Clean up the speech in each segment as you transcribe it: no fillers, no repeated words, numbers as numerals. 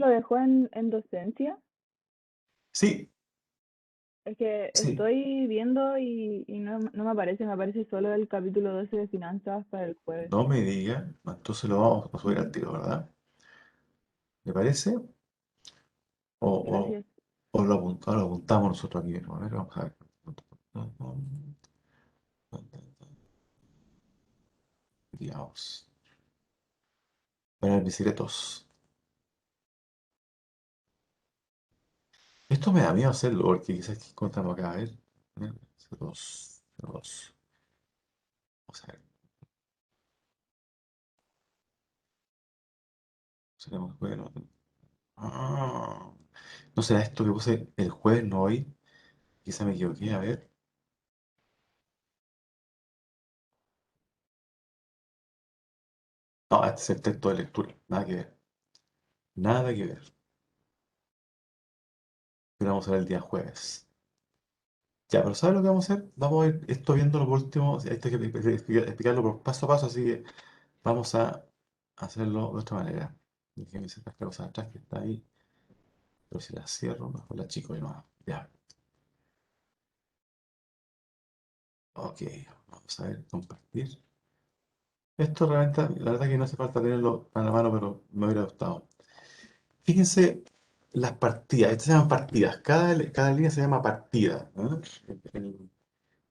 lo dejó en docencia. Sí, Es que sí. estoy viendo y no me aparece solo el capítulo 12 de finanzas para el jueves. No me diga. Entonces lo vamos a subir al Ujú. tiro, ¿verdad? ¿Le parece? O, o, Gracias. o lo apuntamos nosotros aquí mismo. A ver, vamos a ver. Digamos. Para mis secretos. Esto me da miedo hacerlo porque quizás que encontramos acá. A ver. Dos. Dos. Vamos a ver. Seremos bueno. Ah, ¿no será esto que puse el jueves, no hoy? Quizá me equivoqué. A ver. No, este es el texto de lectura. Nada que ver. Nada que ver. Pero vamos a ver el día jueves. Ya, pero ¿sabes lo que vamos a hacer? Vamos a ir esto viéndolo por último. Esto hay que explicarlo por paso a paso, así que vamos a hacerlo de otra manera. Déjeme sacar esta cosa de atrás que está ahí. Pero si la cierro, mejor la chico y no. Ya, ok. Vamos a ver, compartir. Esto realmente, la verdad que no hace falta tenerlo a la mano, pero me hubiera gustado. Fíjense las partidas. Estas se llaman partidas. Cada línea se llama partida, ¿no? En,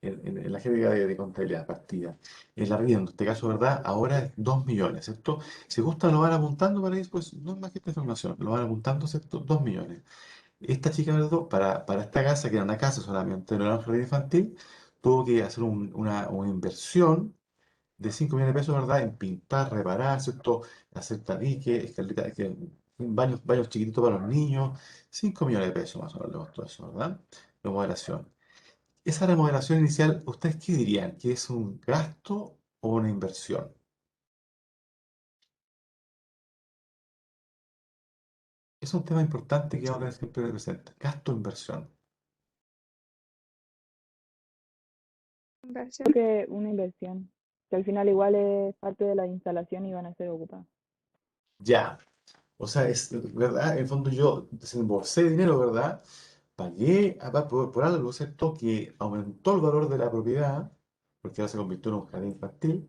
en la jerga de contabilidad, partida. El arriendo, en este caso, ¿verdad? Ahora es 2 millones, ¿cierto? Si gustan, lo van apuntando para ahí, pues no es más que esta información. Lo van apuntando, ¿cierto? 2 millones. Esta chica, ¿verdad? Para esta casa, que era una casa solamente, no era un jardín infantil, tuvo que hacer una inversión de 5 millones de pesos, ¿verdad? En pintar, reparar, ¿cierto? Hacer tabique, escalera, baños chiquititos para los niños. 5 millones de pesos más o menos le costó eso, ¿verdad? Remodelación. Esa remodelación inicial, ¿ustedes qué dirían? ¿Que es un gasto o una inversión? Es un tema importante que vamos a tener siempre presente. Gasto o inversión. Creo Inversión. que una inversión, que al final igual es parte de la instalación y van a ser ocupadas. Ya. O sea, es verdad, en el fondo yo desembolsé dinero, ¿verdad? Pagué por algo, ¿cierto? Que aumentó el valor de la propiedad, porque ahora se convirtió en un jardín infantil,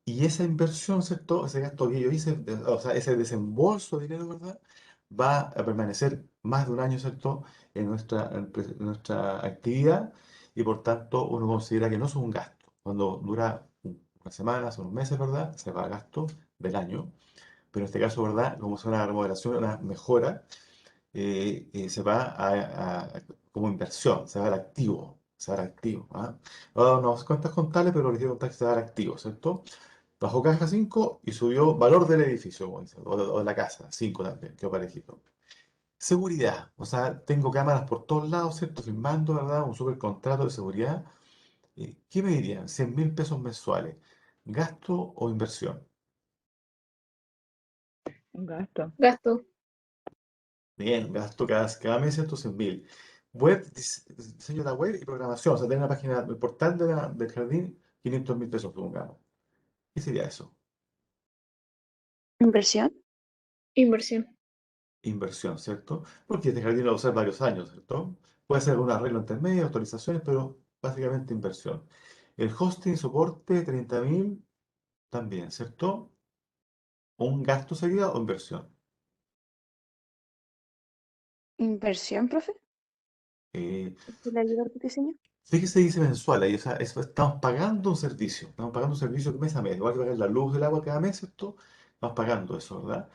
y esa inversión, ¿cierto? Ese gasto que yo hice, o sea, ese desembolso de dinero, ¿verdad? Va a permanecer más de un año, ¿cierto? En nuestra actividad, y por tanto uno considera que no es un gasto. Cuando dura unas semanas, unos meses, ¿verdad? Se va a gasto del año. Pero en este caso, ¿verdad? Como es una remodelación, una mejora, se va como inversión, se va al activo, se va al activo. ¿Ah? No, no sé cuántas contables, pero les quiero contar que se va al activo, ¿cierto? Bajó caja 5 y subió valor del edificio, como dice, o de la casa, 5 también, quedó parejito. Seguridad, o sea, tengo cámaras por todos lados, ¿cierto? Firmando, ¿verdad? Un super contrato de seguridad. ¿Qué me dirían? 100.000 pesos mensuales. ¿Gasto o inversión? Un gasto. Gasto. Bien, gasto cada mes 100.000. Web, diseño de la web y programación. O sea, tener una página, el portal del jardín, 500.000 pesos, supongamos. ¿Qué sería eso? Inversión. Inversión. Inversión, ¿cierto? Porque este jardín lo va a usar varios años, ¿cierto? Puede ser algún arreglo intermedio, actualizaciones, pero básicamente inversión. El hosting, soporte, 30.000, también, ¿cierto? ¿Un gasto seguido o inversión? Inversión, profe. Eh, ¿Se le ayuda tu diseño? Fíjese, dice mensual, ahí, o sea, estamos pagando un servicio, estamos pagando un servicio mes a mes, igual que pagar la luz del agua cada mes, ¿cierto? Estamos pagando eso, ¿verdad?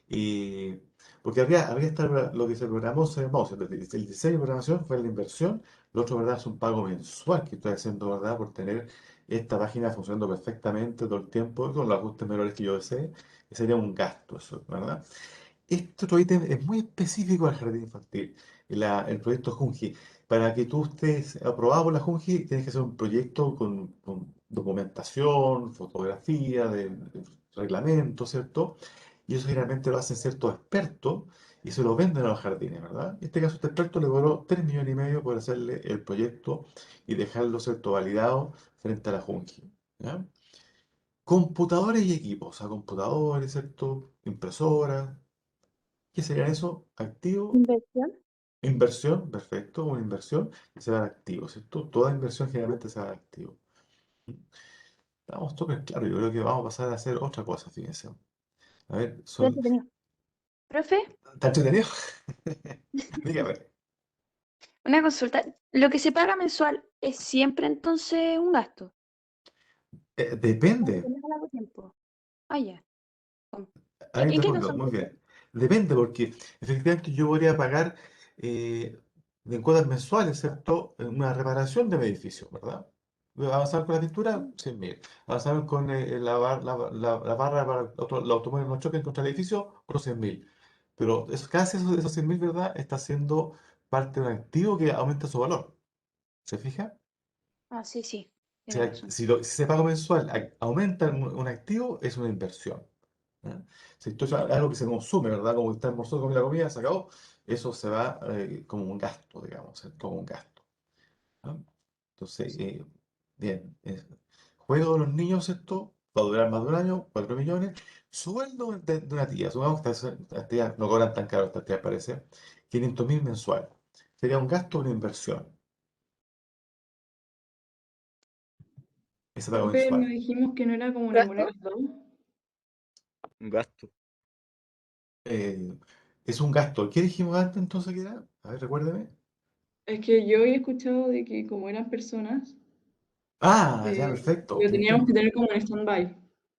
Y, porque habría estar lo que se programó, se llamó, ¿cierto? El diseño y programación fue la inversión, lo otro, ¿verdad? Es un pago mensual que estoy haciendo, ¿verdad? Por tener esta página funcionando perfectamente todo el tiempo, con los ajustes menores que yo desee, que sería un gasto, eso, ¿verdad? Este otro ítem es muy específico al jardín infantil, el proyecto Junji. Para que tú estés aprobado por la Junji, tienes que hacer un proyecto con documentación, fotografía, de reglamento, ¿cierto? Y eso generalmente lo hacen ciertos expertos y se lo venden a los jardines, ¿verdad? En este caso, este experto le cobró 3,5 millones por hacerle el proyecto y dejarlo, ¿cierto?, validado frente a la Junji. ¿Ya? Computadores y equipos, o sea, computadores, ¿cierto? Impresoras. ¿Qué sería eso? Activo, Inversión. inversión, perfecto, una inversión que se va al activo, ¿cierto? Toda inversión generalmente se va al activo. Estamos súper claro, yo creo que vamos a pasar a hacer otra cosa, fíjense. A ver, Estoy entretenido. Profe, ¿está entretenido? Dígame. una consulta. ¿Lo que se paga mensual es siempre entonces un gasto? Depende. Aunque no a largo tiempo. Ah, ya. Ahí ¿En te qué respondo, caso muy aplica? bien. Depende, porque efectivamente yo podría pagar eh, en cuotas mensuales, ¿cierto? Una reparación de mi edificio, ¿verdad? Avanzar con la pintura, 100.000. Avanzar con la barra para el automóvil no choque contra el edificio, otros 100.000. Pero casi esos 100.000, ¿verdad? Está siendo parte de un activo que aumenta su valor. ¿Se fija? Ah, sí, sí. O Tiene sea, razón. si ese pago mensual aumenta un activo, es una inversión. ¿Ya? Si esto es algo que se consume, ¿verdad? Como está almorzando con la comida, se acabó, eso se va como un gasto, digamos, como un gasto. ¿Ya? Entonces, bien, juego de los niños, esto va a durar más de un año, 4 millones. Sueldo de una tía, supongamos que estas tías no cobran tan caro, estas tías parece, 500.000 mensual. Sería un gasto o una inversión, ese pago Profe, no mensual. dijimos que no era como ninguno de ¿Gasto? los dos. Un gasto. Eh, es un gasto. ¿Qué dijimos antes entonces que era? A ver, recuérdeme. Es que yo había escuchado de que como eran personas, Ah, ya, eh, perfecto, lo te teníamos que entiendo. tener como en stand-by,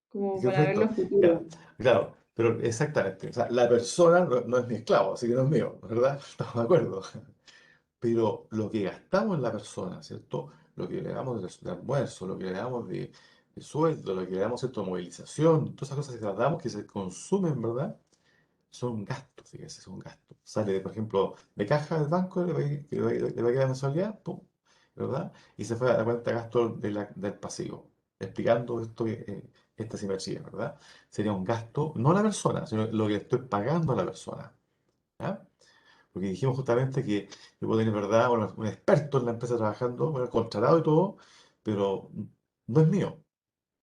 como para ver Perfecto. los futuros. Ya, claro, pero exactamente. O sea, la persona no es mi esclavo, así que no es mío, ¿verdad? Estamos de acuerdo. Pero lo que gastamos en la persona, ¿cierto? Lo que le damos de almuerzo, lo que le damos de sueldo, lo que le damos, ¿cierto? De movilización, todas esas cosas que le damos que se consumen, ¿verdad? Son gastos, fíjese, son gastos. Sale, por ejemplo, de caja del banco, le va a quedar mensualidad, pum, ¿verdad? Y se fue a la cuenta de gasto del pasivo, explicando esta simetría, ¿verdad? Sería un gasto, no a la persona, sino lo que estoy pagando a la persona, ¿ya? Porque dijimos justamente que yo puedo tener, ¿verdad? Un experto en la empresa trabajando, bueno, contratado y todo, pero no es mío.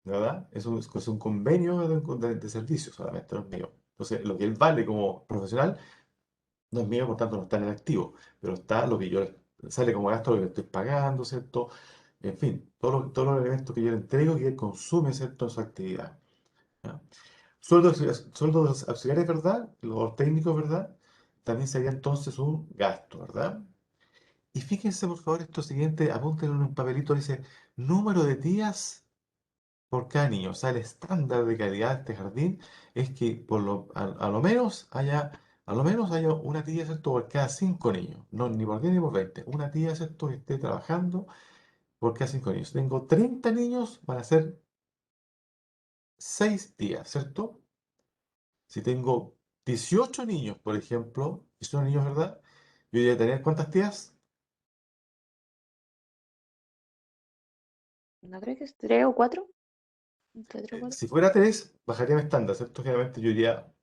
¿Verdad? Es un convenio de servicio solamente, no es mío. Entonces, lo que él vale como profesional no es mío, por tanto no está en el activo, pero está lo que yo sale como gasto, lo que le estoy pagando, ¿cierto? En fin, todos los elementos que yo le entrego que él consume, ¿cierto? En su actividad. ¿Ya? Sueldos auxiliares, ¿verdad? Los técnicos, ¿verdad? También sería entonces un gasto, ¿verdad? Y fíjense, por favor, esto siguiente, apúntenlo en un papelito, dice número de días por cada niño. O sea, el estándar de calidad de este jardín es que a lo menos haya una tía, ¿cierto? Por cada 5 niños. No, ni por 10 ni por 20. Una tía, ¿cierto? Que esté trabajando por cada 5 niños. Si tengo 30 niños, van a ser 6 días, ¿cierto? Si tengo 18 niños, por ejemplo, y son niños, ¿verdad? Yo voy a tener ¿cuántas tías? No creo que es 3 o 4. Entre 3 o 4. Si fuera 3, bajaría mi estándar, ¿cierto? Generalmente yo iría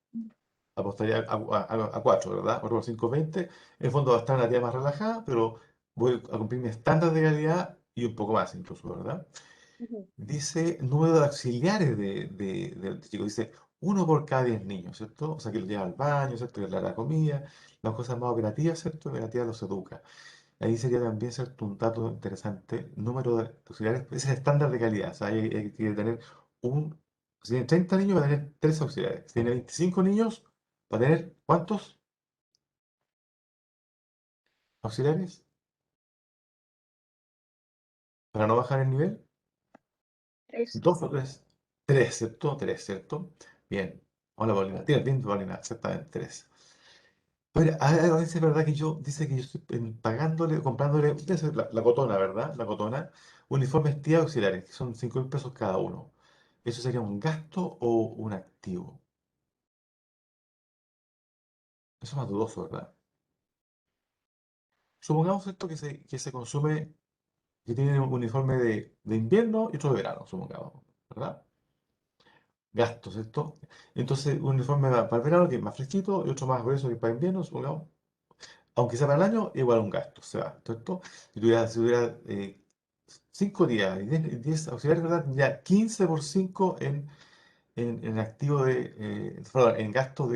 apostaría a 4, ¿verdad? 4 por 5, 20. En el fondo va a estar una tía más relajada, pero voy a cumplir mi estándar de calidad y un poco más incluso, ¿verdad? Ujú. Dice número de auxiliares del chico, dice uno por cada 10 niños, ¿cierto? O sea, que los lleva al baño, ¿cierto? Que le da la comida, las cosas más operativas, ¿cierto? Operativas los educa. Ahí sería también, ¿cierto? Un dato interesante, número de auxiliares, ese es el estándar de calidad, o sea, hay que tener si tiene 30 niños, va a tener 3 auxiliares. Si tiene 25 niños, va a tener ¿cuántos auxiliares? Para no bajar el nivel. 3. Dos o tres. Tres, ¿cierto? Tres, ¿cierto? Bien. Hola, Paulina. Tienes bien, Paulina. Exactamente, tres. A ver, dice, ¿verdad? Dice que yo estoy pagándole, comprándole, ustedes la cotona, ¿verdad? La cotona, uniformes tía auxiliares, que son 5.000 pesos cada uno. ¿Eso sería un gasto o un activo? Eso es más dudoso, ¿verdad? Supongamos esto que se consume, que tiene un uniforme de invierno y otro de verano, supongamos, ¿verdad? Gastos, ¿cierto? Entonces, un uniforme para el verano que es más fresquito y otro más grueso que para invierno, supongamos. Aunque sea para el año, igual un gasto, se va, ¿cierto? Si tuviera 5 días y 10 auxiliares, ¿verdad? Tendría 15 por 5 en activo perdón, en gasto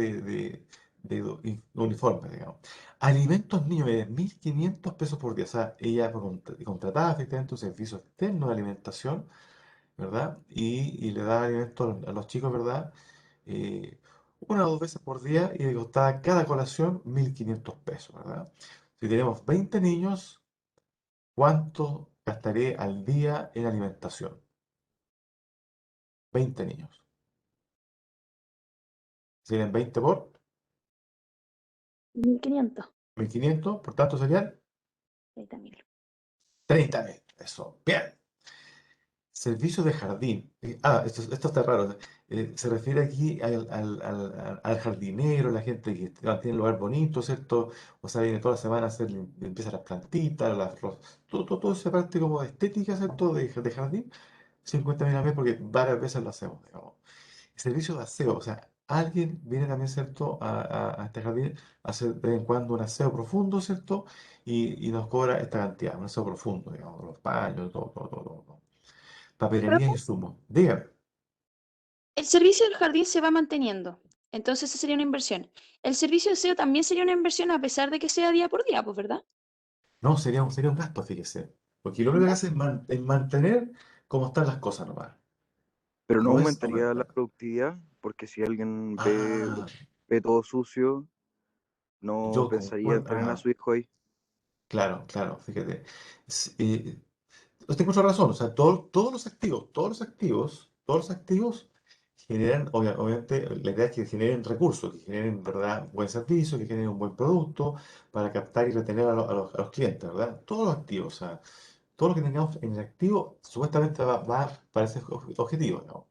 uniforme, digamos. Alimentos niños, 1.500 pesos por día. O sea, ella contrataba efectivamente un servicio externo de alimentación, ¿verdad? Y le daba alimentos a los chicos, ¿verdad? eh, una o dos veces por día y le costaba cada colación 1.500 pesos, ¿verdad? Si tenemos 20 niños, ¿cuánto gastaré al día en alimentación? 20 niños. Serían 20 por 1.500. 1.500, por tanto serían 30.000. 30.000. Eso, bien. Servicio de jardín. Esto está raro. Se refiere aquí al jardinero, la gente que tiene el lugar bonito, ¿cierto? O sea, viene toda la semana a hacer limpieza las plantitas, todo esa parte como de estética, ¿cierto? De jardín. 50.000 al mes porque varias veces lo hacemos, digamos. Servicio de aseo, o sea, alguien viene también, ¿cierto? A este jardín a hacer de vez en cuando un aseo profundo, ¿cierto? Y nos cobra esta cantidad, un aseo profundo, digamos, los paños, todo. Papelería e Rafa, insumos. Dígame. el servicio del jardín se va manteniendo. Entonces, esa sería una inversión. El servicio de aseo también sería una inversión a pesar de que sea día por día, pues, ¿verdad? No, sería un gasto, fíjese. Porque lo único ¿Un que gasto? hace es mantener cómo están las cosas nomás. Pero no No es aumentaría la aumentar. productividad, porque si alguien Ah, ve todo sucio, no yo pensaría en concuerdo. tener a su hijo ahí. Claro, fíjate. S- eh, Usted mucha razón, o sea, todos los activos generan, obviamente, la idea es que generen recursos, que generen, ¿verdad?, buen servicio, que generen un buen producto para captar y retener a los clientes, ¿verdad? Todos los activos, o sea, todo lo que tengamos en el activo supuestamente va para ese objetivo, ¿no?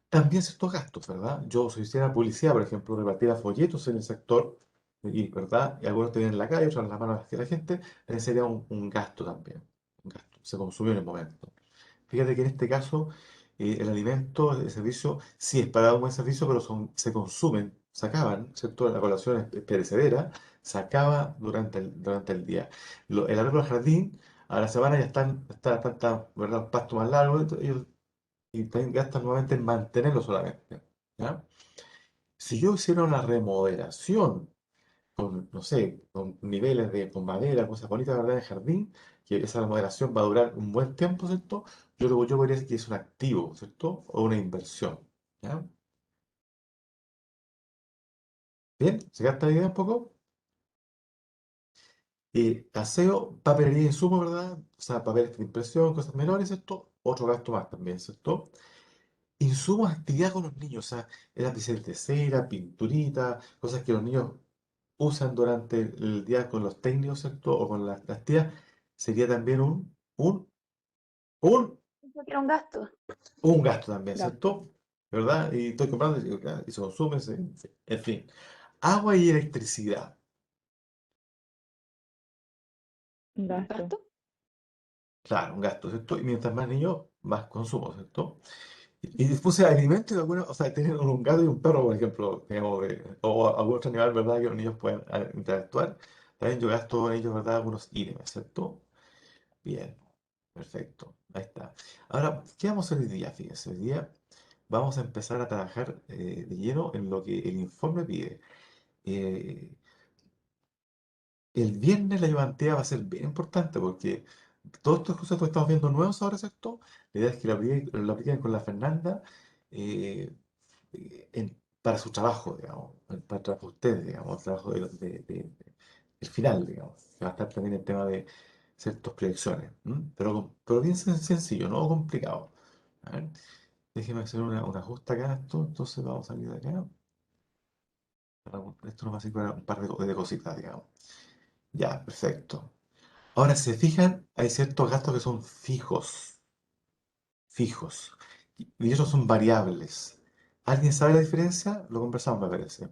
También ciertos gastos, ¿verdad? Yo, si hiciera publicidad, por ejemplo, repartiera folletos en el sector, y, ¿verdad? Y algunos te vienen en la calle, otros en las manos de la gente, sería un gasto también. Un gasto. Se consumió en el momento. Fíjate que en este caso, el alimento, el servicio, sí es para dar un buen servicio, pero se consumen, se acaban, ¿cierto? La colación es perecedera, se acaba durante el día. El arreglo del jardín, a la semana ya está, ¿verdad? El pasto más largo, y también gastan nuevamente en mantenerlo solamente. ¿Ya? Si yo hiciera una remodelación con, no sé, con niveles con madera, cosas bonitas, ¿verdad? En el jardín, que esa remodelación va a durar un buen tiempo, ¿cierto? Yo podría decir que es un activo, ¿cierto? O una inversión. ¿Ya? ¿Bien? ¿Se gasta la idea un poco? Aseo, papelería y insumo, ¿verdad? O sea, papeles de impresión, cosas menores, ¿cierto? Otro gasto más también, ¿cierto? Insumos, actividad con los niños, o sea, lápices de cera, pinturita, cosas que los niños usan durante el día con los técnicos, ¿cierto? O con las tías, sería también un, Pensé que era un gasto. un gasto también, Gasto. ¿cierto? ¿Verdad? Y estoy comprando y se consume, en fin. Agua y electricidad. Gasto. ¿Gasto? Claro, un gasto, ¿cierto? Y mientras más niños, más consumo, ¿cierto? Y después alimentos, o sea, tener un gato y un perro, por ejemplo, digamos, o algún otro animal, ¿verdad? Que los niños puedan interactuar. También yo gasto en ellos, ¿verdad? Algunos ítems, ¿cierto? Bien, perfecto. Ahí está. Ahora, ¿qué vamos a hacer hoy día? Fíjense, hoy día vamos a empezar a trabajar de lleno en lo que el informe pide. Eh, el viernes la ayudantía va a ser bien importante porque todos estos conceptos que estamos viendo nuevos ahora, ¿cierto? La idea es que lo apliquen con la Fernanda eh, para su trabajo, digamos, para el trabajo de ustedes, digamos, el trabajo el final, digamos, que va a estar también el tema de ciertas proyecciones, ¿m? Pero bien sencillo, no complicado. A ver, déjeme hacer una ajuste acá, a esto, entonces vamos a salir de acá. Esto nos va a servir para un par de cositas, digamos. Ya, perfecto. Ahora, si se fijan, hay ciertos gastos que son fijos, y otros son variables. ¿Alguien sabe la diferencia? Lo conversamos, me parece.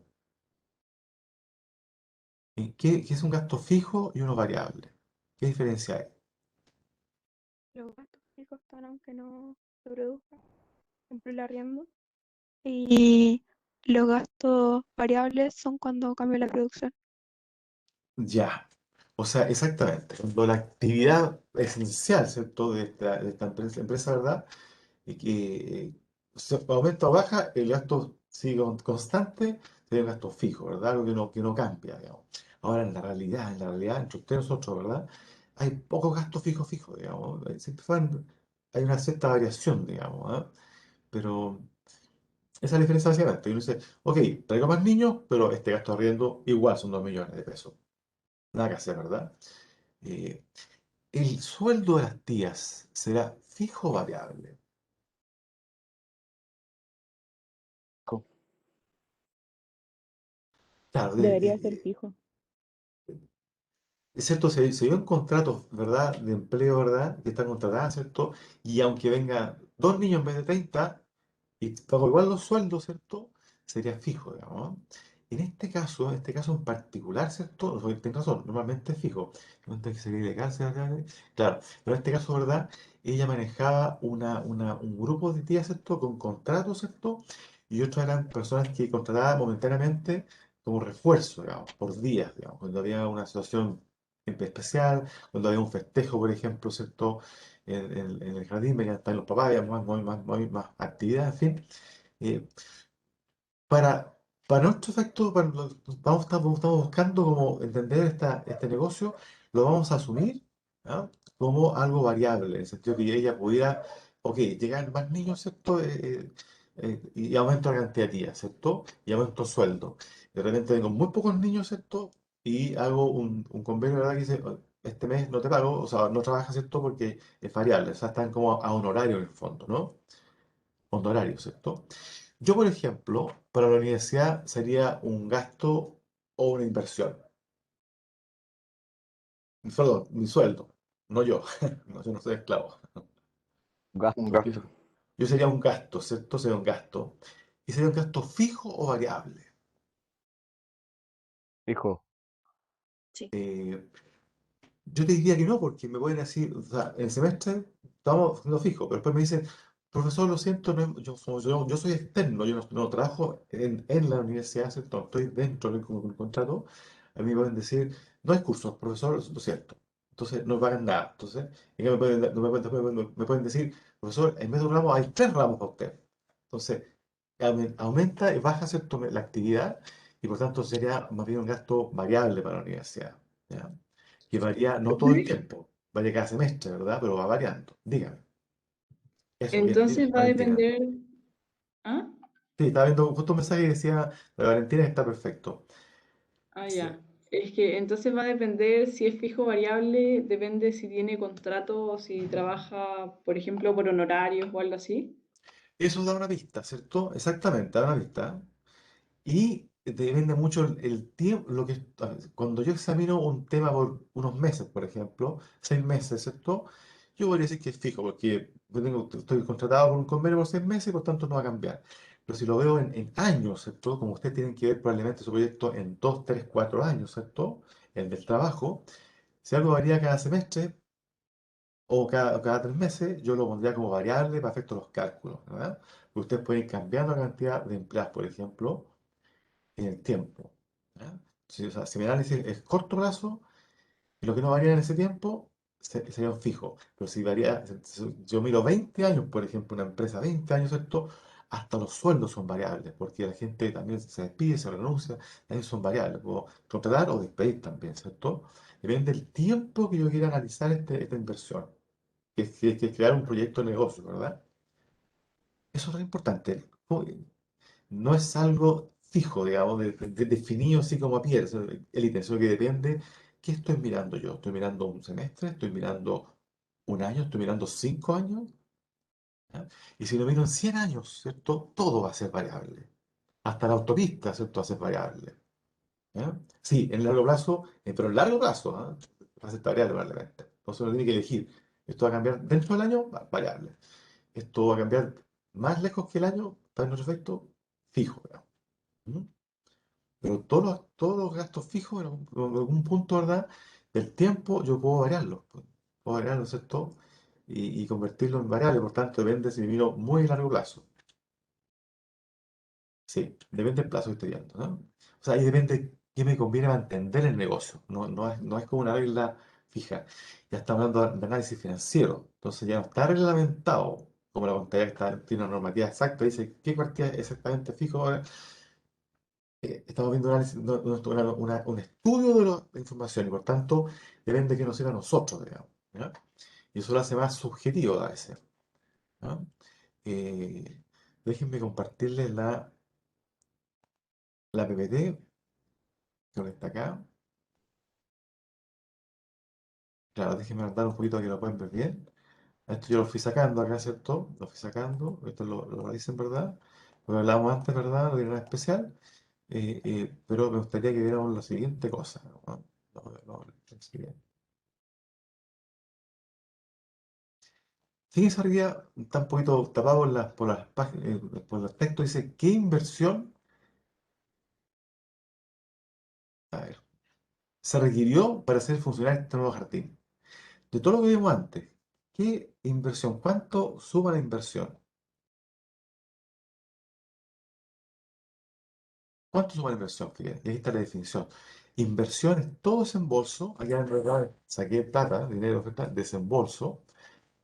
¿Qué es un gasto fijo y uno variable? ¿Qué diferencia hay? Los gastos fijos están aunque no se produzca, por ejemplo el arriendo. Y los gastos variables son cuando cambia la producción. Ya. O sea, exactamente. Cuando la actividad esencial, ¿cierto? De esta empresa, ¿verdad? Y que aumenta o baja, el gasto sigue constante, sería un gasto fijo, ¿verdad? Algo que no cambia, digamos. Ahora, en la realidad, entre usted y nosotros, ¿verdad? Hay pocos gastos fijos, digamos. Hay una cierta variación, digamos, ¿ah? Pero esa es la diferencia básicamente. Y uno dice, ok, traigo más niños, pero este gasto de arriendo igual son 2 millones de pesos. Nada que hacer, ¿verdad? Eh, ¿El sueldo de las tías será fijo o variable? Claro, Debería ser fijo. es cierto, se dio un contrato, ¿verdad? De empleo, ¿verdad? Que están contratadas, ¿cierto? Y aunque vengan 2 niños en vez de 30 y pago igual los sueldos, ¿cierto? Sería fijo, digamos, ¿no? En este caso en particular, ¿cierto? Tienes razón, normalmente es fijo. No tiene que ser ilegal, claro. Pero en este caso, ¿verdad? Ella manejaba un grupo de tías, ¿cierto? Con contratos, ¿cierto? Y otras eran personas que contrataba momentáneamente como refuerzo, digamos, por días, digamos, cuando había una situación especial, cuando había un festejo, por ejemplo, ¿cierto? En el jardín venían también los papás, había más actividad, en fin. Eh, para, para nuestro efecto, estamos buscando como entender este negocio, lo vamos a asumir, ¿ah? Como algo variable, en el sentido que ella pudiera, ok, llegan más niños, ¿cierto? Y aumento la cantidad de días, ¿cierto? Y aumento el sueldo. De repente tengo muy pocos niños, ¿cierto? Y hago un convenio, ¿verdad? Que dice, "Oh, este mes no te pago, o sea, no trabajas, ¿cierto? Porque es variable, o sea, están como a honorario en el fondo, ¿no? Honorario, ¿cierto? Yo, por ejemplo, para la universidad sería un gasto o una inversión. Perdón, mi sueldo, no yo. No, yo no soy esclavo. Un Porque gasto. yo sería un gasto, ¿cierto? Sería un gasto. ¿Y sería un gasto fijo o variable? Fijo. Sí. Eh, Yo te diría que no, porque me pueden decir, o sea, en el semestre estamos haciendo fijo, pero después me dicen, profesor, lo siento, yo soy externo, yo no trabajo en la universidad, ¿cierto? No estoy dentro del contrato. A mí me pueden decir, no hay cursos, profesor, lo siento. Entonces no me pagan nada. Entonces, en cambio, me pueden decir, profesor, en vez de un ramo hay 3 ramos para usted. Entonces, aumenta y baja, ¿cierto? La actividad y por tanto sería más bien un gasto variable para la universidad. ¿Ya? Que varía no todo el tiempo, varía cada semestre, ¿verdad? Pero va variando. Dígame. Eso, bien, Entonces va a Valentina. depender. ¿Ah? Sí, estaba viendo justo un mensaje que decía, Valentina está perfecto. Ah, Sí. ya. Es que entonces va a depender si es fijo o variable, depende si tiene contrato o si trabaja, por ejemplo, por honorarios o algo así. Eso da una pista, ¿cierto? Exactamente, da una pista. Y depende mucho el tiempo, a ver, cuando yo examino un tema por unos meses, por ejemplo, 6 meses, ¿cierto? Yo podría decir que es fijo, porque estoy contratado por un convenio por 6 meses, por tanto no va a cambiar. Pero si lo veo en años, ¿cierto? Como ustedes tienen que ver probablemente su proyecto en 2, 3, 4 años, ¿cierto? El del trabajo, si algo varía cada semestre o cada 3 meses, yo lo pondría como variable para efectos de los cálculos, ¿verdad? Porque ustedes pueden ir cambiando la cantidad de empleados, por ejemplo en el tiempo. ¿Ya? Si, o sea, si mi análisis es corto plazo, y lo que no varía en ese tiempo sería un fijo. Pero si varía, si yo miro 20 años, por ejemplo, una empresa, 20 años, ¿cierto? Hasta los sueldos son variables, porque la gente también se despide, se renuncia, también son variables. Puedo contratar o despedir también, ¿cierto? Depende del tiempo que yo quiera analizar esta inversión, que es crear un proyecto de negocio, ¿verdad? Eso es lo importante. No es algo fijo, digamos, definido así como a pie, el ítem, sino que depende qué estoy mirando yo. ¿Estoy mirando un semestre? ¿Estoy mirando un año? ¿Estoy mirando 5 años? ¿Ya? Y si lo miro en 100 años, ¿cierto? Todo va a ser variable. Hasta la autopista, ¿cierto? Va a ser variable. ¿Ya? Sí, en largo plazo, pero en largo plazo, ¿ah? Va a ser variable probablemente. Entonces uno tiene que elegir. ¿Esto va a cambiar dentro del año? Variable. ¿Esto va a cambiar más lejos que el año? Para nuestro efecto, fijo, digamos. ¿Mm? Pero todos los gastos fijos, en algún punto, ¿verdad? Del tiempo, yo puedo variarlos, pues. Puedo variarlos, ¿cierto? Y convertirlo en variable, por tanto, depende si miro muy a largo plazo. Sí, depende del plazo que estoy viendo, ¿no? O sea, ahí depende qué me conviene mantener el negocio. No es como una regla fija. Ya estamos hablando de análisis financiero. Entonces ya no está reglamentado como la contabilidad tiene una normativa exacta, dice qué cuantía es exactamente fijo ahora. estamos viendo un estudio de la información y por tanto depende de que nos sirva a nosotros, digamos. ¿Ya? Y eso lo hace más subjetivo a veces. ¿Ya? Eh, Déjenme compartirles la PPT, que está acá. Claro, déjenme andar un poquito que lo pueden ver bien. Esto yo lo fui sacando acá, ¿cierto? Lo fui sacando. Esto lo dicen, ¿verdad? Lo hablábamos antes, ¿verdad? No tiene nada especial. Pero me gustaría que viéramos la siguiente cosa, ¿no? No, fíjense arriba, está un poquito tapado por las páginas, por los textos, dice, ¿qué inversión, a ver, se requirió para hacer funcionar este nuevo jardín? De todo lo que vimos antes, ¿qué inversión? ¿Cuánto suma la inversión? ¿Cuánto suma la inversión? Fíjense, y ahí está la definición. Inversión es todo desembolso, aquí en realidad saqué plata, dinero, ¿verdad? Desembolso,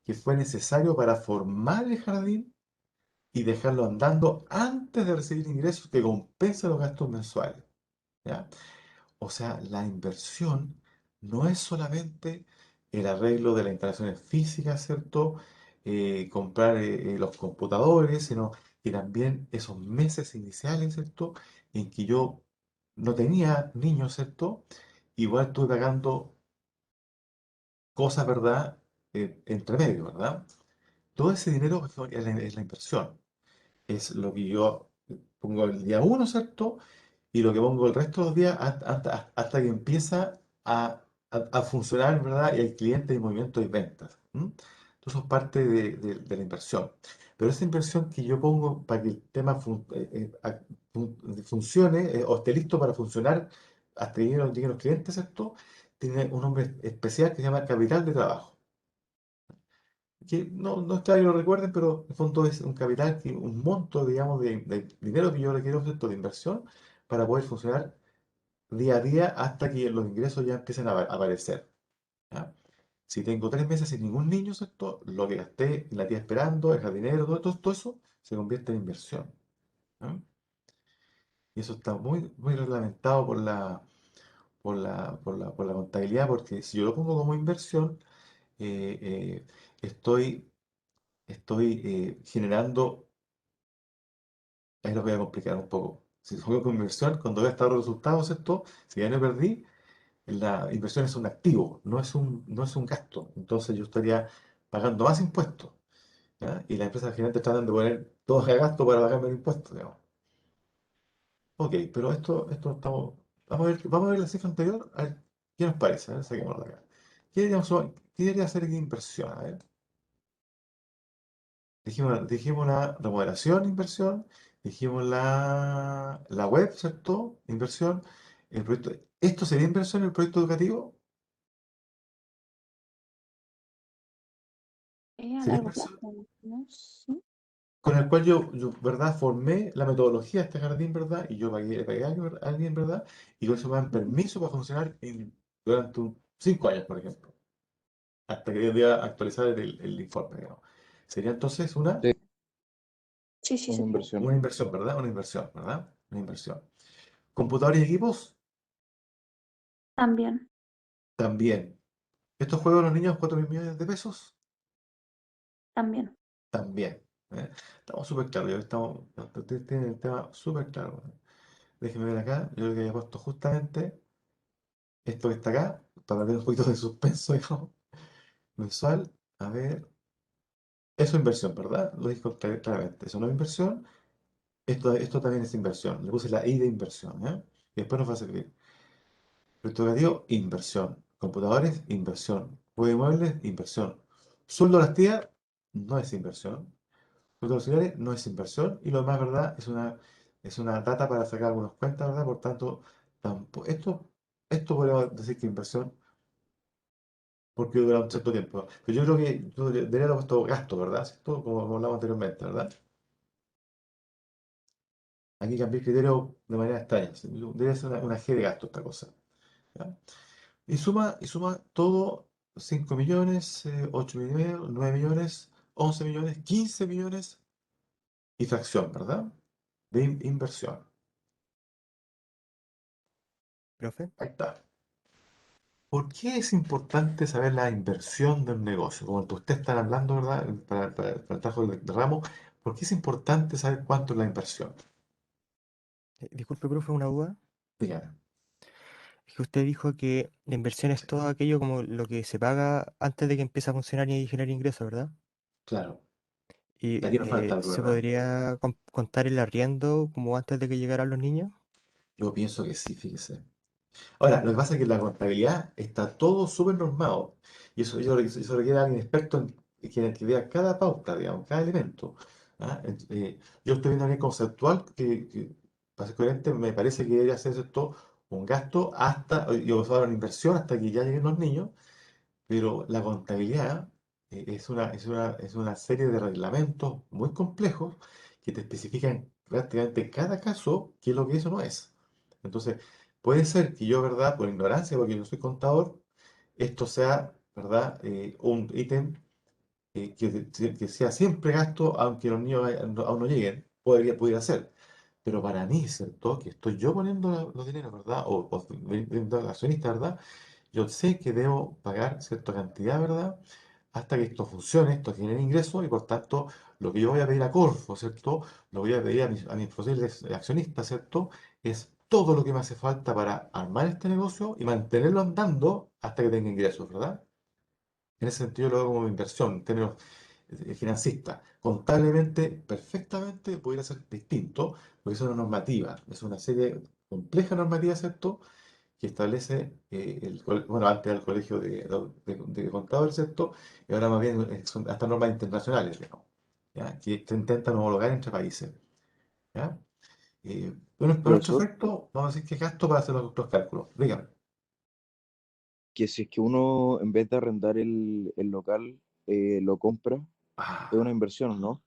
que fue necesario para formar el jardín y dejarlo andando antes de recibir ingresos que compensen los gastos mensuales. ¿Ya? O sea, la inversión no es solamente el arreglo de las instalaciones físicas, ¿cierto? Comprar los computadores, sino que también esos meses iniciales, ¿cierto? En que yo no tenía niños, ¿cierto? Igual estuve pagando cosas, ¿verdad? Entre medio, ¿verdad? Todo ese dinero es la inversión. Es lo que yo pongo el día uno, ¿cierto? Y lo que pongo el resto de los días hasta que empieza a funcionar, ¿verdad? Y el cliente y movimiento de ventas. ¿M? Entonces, eso es parte de la inversión. Pero esa inversión que yo pongo para que el tema funcione o esté listo para funcionar hasta que lleguen los clientes, ¿cierto? Tiene un nombre especial que se llama capital de trabajo. Que no está que lo recuerden, pero en el fondo es un capital, un monto, digamos, de dinero que yo requiero, ¿cierto? De inversión para poder funcionar día a día hasta que los ingresos ya empiecen a aparecer. ¿Ya? Si tengo 3 meses sin ningún niño, ¿cierto? Lo que gasté en la tía esperando, el jardinero, todo eso, se convierte en inversión. ¿Ya? Y eso está muy, muy reglamentado por la contabilidad, porque si yo lo pongo como inversión, eh, eh, estoy generando, ahí lo voy a complicar un poco. Si lo pongo como inversión, cuando vea estos resultados, ¿cierto? Si ya no perdí, la inversión es un activo, no es un gasto. Entonces yo estaría pagando más impuestos, ¿ya? Y las empresas generalmente tratan de poner todo a gasto para pagar menos impuestos, digamos. Ok, pero esto estamos. Vamos a ver la cifra anterior, a ver qué nos parece, a ver, saquémosla de acá. ¿Qué debería hacer aquí inversión? A ver, dijimos la remodelación, inversión, dijimos la web, ¿cierto? Inversión. El proyecto, ¿esto sería inversión en el proyecto educativo? A ¿Sería largo plazo, inversión? ¿no? Sí, Con el cual yo, ¿verdad? Formé la metodología de este jardín, ¿verdad? Y yo le pagué a alguien, ¿verdad? Y con eso me dan ujú, permiso para funcionar durante 5 años, por ejemplo, hasta que yo deba actualizar el informe, digamos. Sería entonces una, Sí, sí, sí, una sí. inversión. una inversión, ¿verdad? Una inversión, ¿verdad? Una inversión. Computadores y equipos, También. también. ¿Estos juegos de los niños, 4.000 millones de pesos? También. También. ¿Eh? Estamos súper claros, ustedes tienen el tema súper claro. Déjenme ver acá, yo creo que había puesto justamente esto que está acá, para ver un poquito de suspenso, digamos, mensual. A ver, eso es inversión, ¿verdad? Lo dijo claramente. Eso no es inversión, esto también es inversión. Le puse la I de inversión, ¿eh? Y después nos va a servir. Proyecto educativo, inversión. Computadores, inversión. Juego de muebles, inversión. Sueldo a las tías, no es inversión. Sueldo a los auxiliares, no es inversión. Y lo demás, ¿verdad? Es una data para sacar algunas cuentas, ¿verdad? Por tanto, tampoco, esto podríamos decir que inversión porque dura un cierto tiempo. Pero yo creo que yo debería haber puesto gasto, ¿verdad? ¿Cierto? Como hablamos anteriormente, ¿verdad? Aquí cambié el criterio de manera extraña. ¿Sí? Debe ser una G de gasto esta cosa. ¿Ya? Y suma todo 5 millones, 8 millones, 9 millones, 11 millones, 15 millones y fracción, ¿verdad? De inversión. profe. Ahí está. ¿Por qué es importante saber la inversión de un negocio? Como ustedes están hablando, ¿verdad? Para el trabajo de ramo, ¿por qué es importante saber cuánto es la inversión? Disculpe, profe, una duda. Dígame. Es que usted dijo que la inversión es Sí, todo aquello como lo que se paga antes de que empiece a funcionar y generar ingresos, ¿verdad? claro. ¿Y Aquí nos falta algo, se ¿verdad? podría contar el arriendo como antes de que llegaran los niños? Yo pienso que sí, fíjese. Ahora, lo que pasa es que en la contabilidad está todo súper normado. Y eso requiere a alguien experto que vea cada pauta, digamos, cada elemento. ¿Ah? Yo estoy viendo a nivel conceptual que, para ser coherente, me parece que debería ser esto un gasto hasta, yo una inversión hasta que ya lleguen los niños, pero la contabilidad es una serie de reglamentos muy complejos que te especifican prácticamente cada caso qué es lo que eso no es. Entonces, puede ser que yo, ¿verdad? Por ignorancia, porque yo no soy contador, esto sea, ¿verdad? Un ítem que sea siempre gasto, aunque los niños aún no lleguen, pudiera ser. Pero para mí, ¿cierto? Que estoy yo poniendo los dineros, ¿verdad? O siendo accionista, ¿verdad? Yo sé que debo pagar cierta cantidad, ¿verdad? Hasta que esto funcione, esto genere ingresos y por tanto lo que yo voy a pedir a Corfo, ¿cierto? Lo voy a pedir a mis posibles accionistas, ¿cierto? Es todo lo que me hace falta para armar este negocio y mantenerlo andando hasta que tenga ingresos, ¿verdad? En ese sentido lo hago como inversión, en términos financistas. Contablemente, perfectamente pudiera ser distinto, porque es una normativa, es una serie compleja normativa, ¿cierto? Que establece, bueno, antes era el colegio de contadores, ¿cierto? Y ahora más bien son hasta normas internacionales, digamos, ¿ya? Que se intentan homologar entre países, ¿ya? Bueno, para nuestro Profesor, efecto, vamos a decir que es gasto para hacer los otros cálculos. Dígame. que si es que uno en vez de arrendar el local lo compra, es una Ah, inversión, ¿no?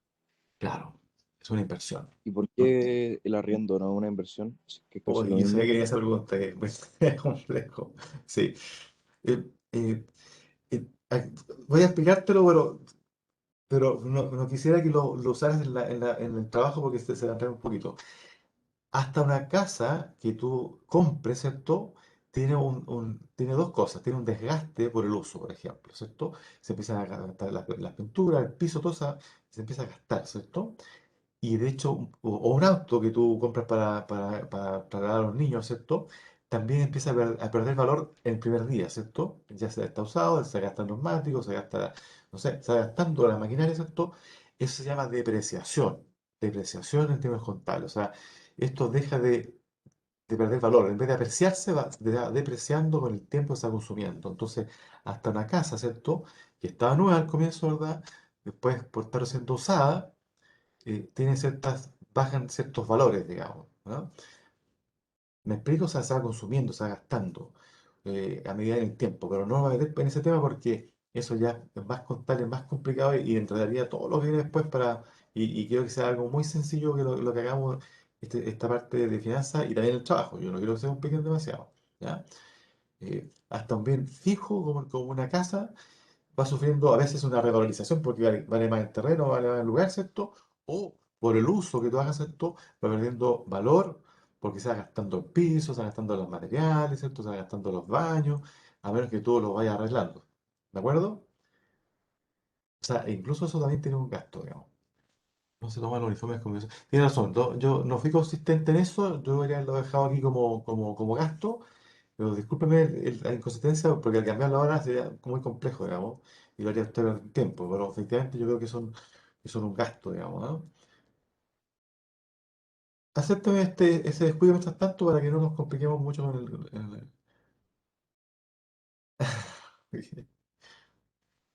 claro, es una inversión. ¿Y por ¿No? qué el arriendo no es una inversión? Si es que es casi lo Oye, yo sabía mismo. que quería esa pregunta, que es complejo. Sí. Eh, eh, eh, voy a explicártelo, pero no quisiera que lo usaras en el trabajo porque se va a entrar un poquito. Hasta una casa que tú compres, ¿cierto? Tiene tiene dos cosas. Tiene un desgaste por el uso, por ejemplo, ¿cierto? Se empiezan a gastar las pinturas, el piso, todo eso, se empieza a gastar, ¿cierto? Y de hecho, o un auto que tú compras para trasladar a los niños, ¿cierto? También empieza a perder valor el primer día, ¿cierto? Ya se está usado, se gasta en neumáticos, se gasta, no sé, se está gastando la maquinaria, ¿cierto? Eso se llama depreciación. Depreciación en términos contables. O sea, esto deja de perder valor. En vez de apreciarse, va depreciando con el tiempo que está consumiendo. Entonces, hasta una casa, ¿cierto? Que estaba nueva al comienzo, ¿verdad? Después, por estar siendo usada, tiene bajan ciertos valores, digamos, ¿no? Me explico, o sea, se va consumiendo, se va gastando a medida del tiempo, pero no me voy a meter en ese tema porque eso ya es más contable, es más complicado y entraría todos los días después y quiero que sea algo muy sencillo que lo que hagamos esta parte de finanzas y también el trabajo. Yo no quiero que sea un pequeño demasiado, ¿ya? Hasta un bien fijo como una casa va sufriendo a veces una revalorización porque vale más el terreno, vale más el lugar, ¿cierto? O por el uso que tú hagas, ¿cierto? Va perdiendo valor porque se va gastando el piso, se va gastando los materiales, ¿cierto? Se va gastando los baños, a menos que tú los vayas arreglando. ¿De acuerdo? O sea, e incluso eso también tiene un gasto, digamos. No se toman los uniformes como eso. Tienes razón, yo no fui consistente en eso, yo debería haberlo dejado aquí como gasto, pero discúlpeme la inconsistencia porque al cambiarlo ahora sería muy complejo, digamos, y lo haría usted perder tiempo, pero efectivamente yo creo que son un gasto, digamos, ¿no? Acépteme ese descuido mientras tanto para que no nos compliquemos mucho con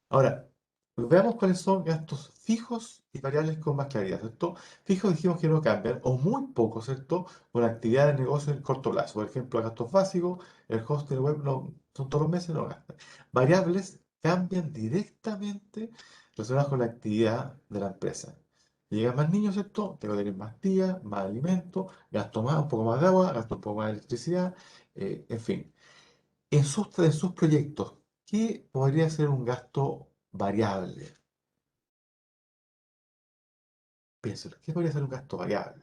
Ahora, veamos cuáles son gastos fijos y variables con más claridad, ¿cierto? Fijos dijimos que no cambian, o muy poco, ¿cierto? Con actividad de negocio en corto plazo. Por ejemplo, gastos básicos, el hosting web no, son todos los meses, no gastan. Variables cambian directamente relacionadas con la actividad de la empresa. Llegan más niños, ¿cierto? Tengo que tener más días, más alimento, gasto más, un poco más de agua, gasto un poco más de electricidad, en fin. En sus proyectos, ¿qué podría ser un gasto variable? Piénselo, ¿qué podría ser un gasto variable?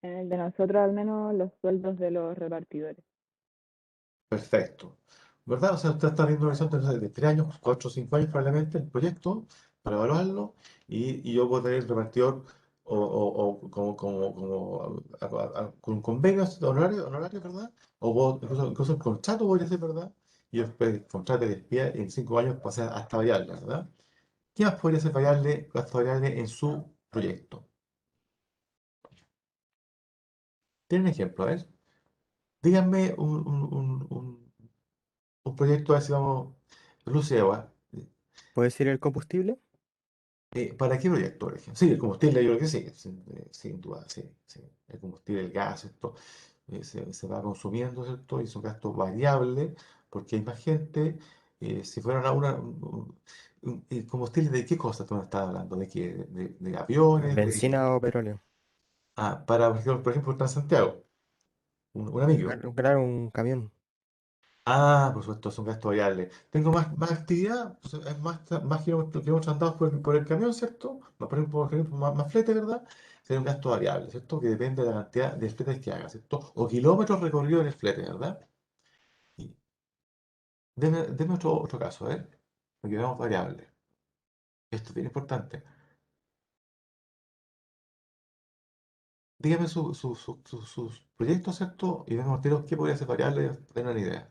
En el de nosotros al menos los sueldos de los repartidores. Perfecto. ¿Verdad? O sea, usted está viendo un horizonte no sé, de 3 años, 4 o 5 años probablemente el proyecto para evaluarlo y yo puedo tener el repartidor o con un convenio honorario, ¿verdad? O incluso el contrato podría ser, ¿verdad? Y después el contrato de despida en 5 años pasa hasta variable, ¿verdad? ¿Qué más podría ser variable, gasto variable en su proyecto? ¿Tiene un ejemplo? A ver, díganme un proyecto, a ver si vamos, luz y agua. ¿Puede ser el combustible? ¿Para qué proyecto, por ejemplo? Sí, el combustible yo creo que sí, sin duda, sí, sí. El combustible, el gas, esto se va consumiendo, ¿cierto? Y son gastos variables porque hay más gente. Si fueran a ¿el combustible de qué cosa tú me estás hablando? ¿De qué? ¿De aviones? ¿Benzina o petróleo? Para, por ejemplo, Transantiago, una micro. Claro, un camión. Por supuesto, son gastos variables. Tengo más actividad, pues, es más kilómetros andados por el camión, ¿cierto? Por ejemplo, más flete, ¿verdad? Sería un gasto variable, ¿cierto? Que depende de la cantidad de fletes que haga, ¿cierto? O kilómetros recorridos en el flete, ¿verdad? Y deme otro caso, a ver, porque veamos variables. Esto es bien importante. Dígame sus proyectos, ¿cierto? Y vemos qué podría ser variable, tener una idea.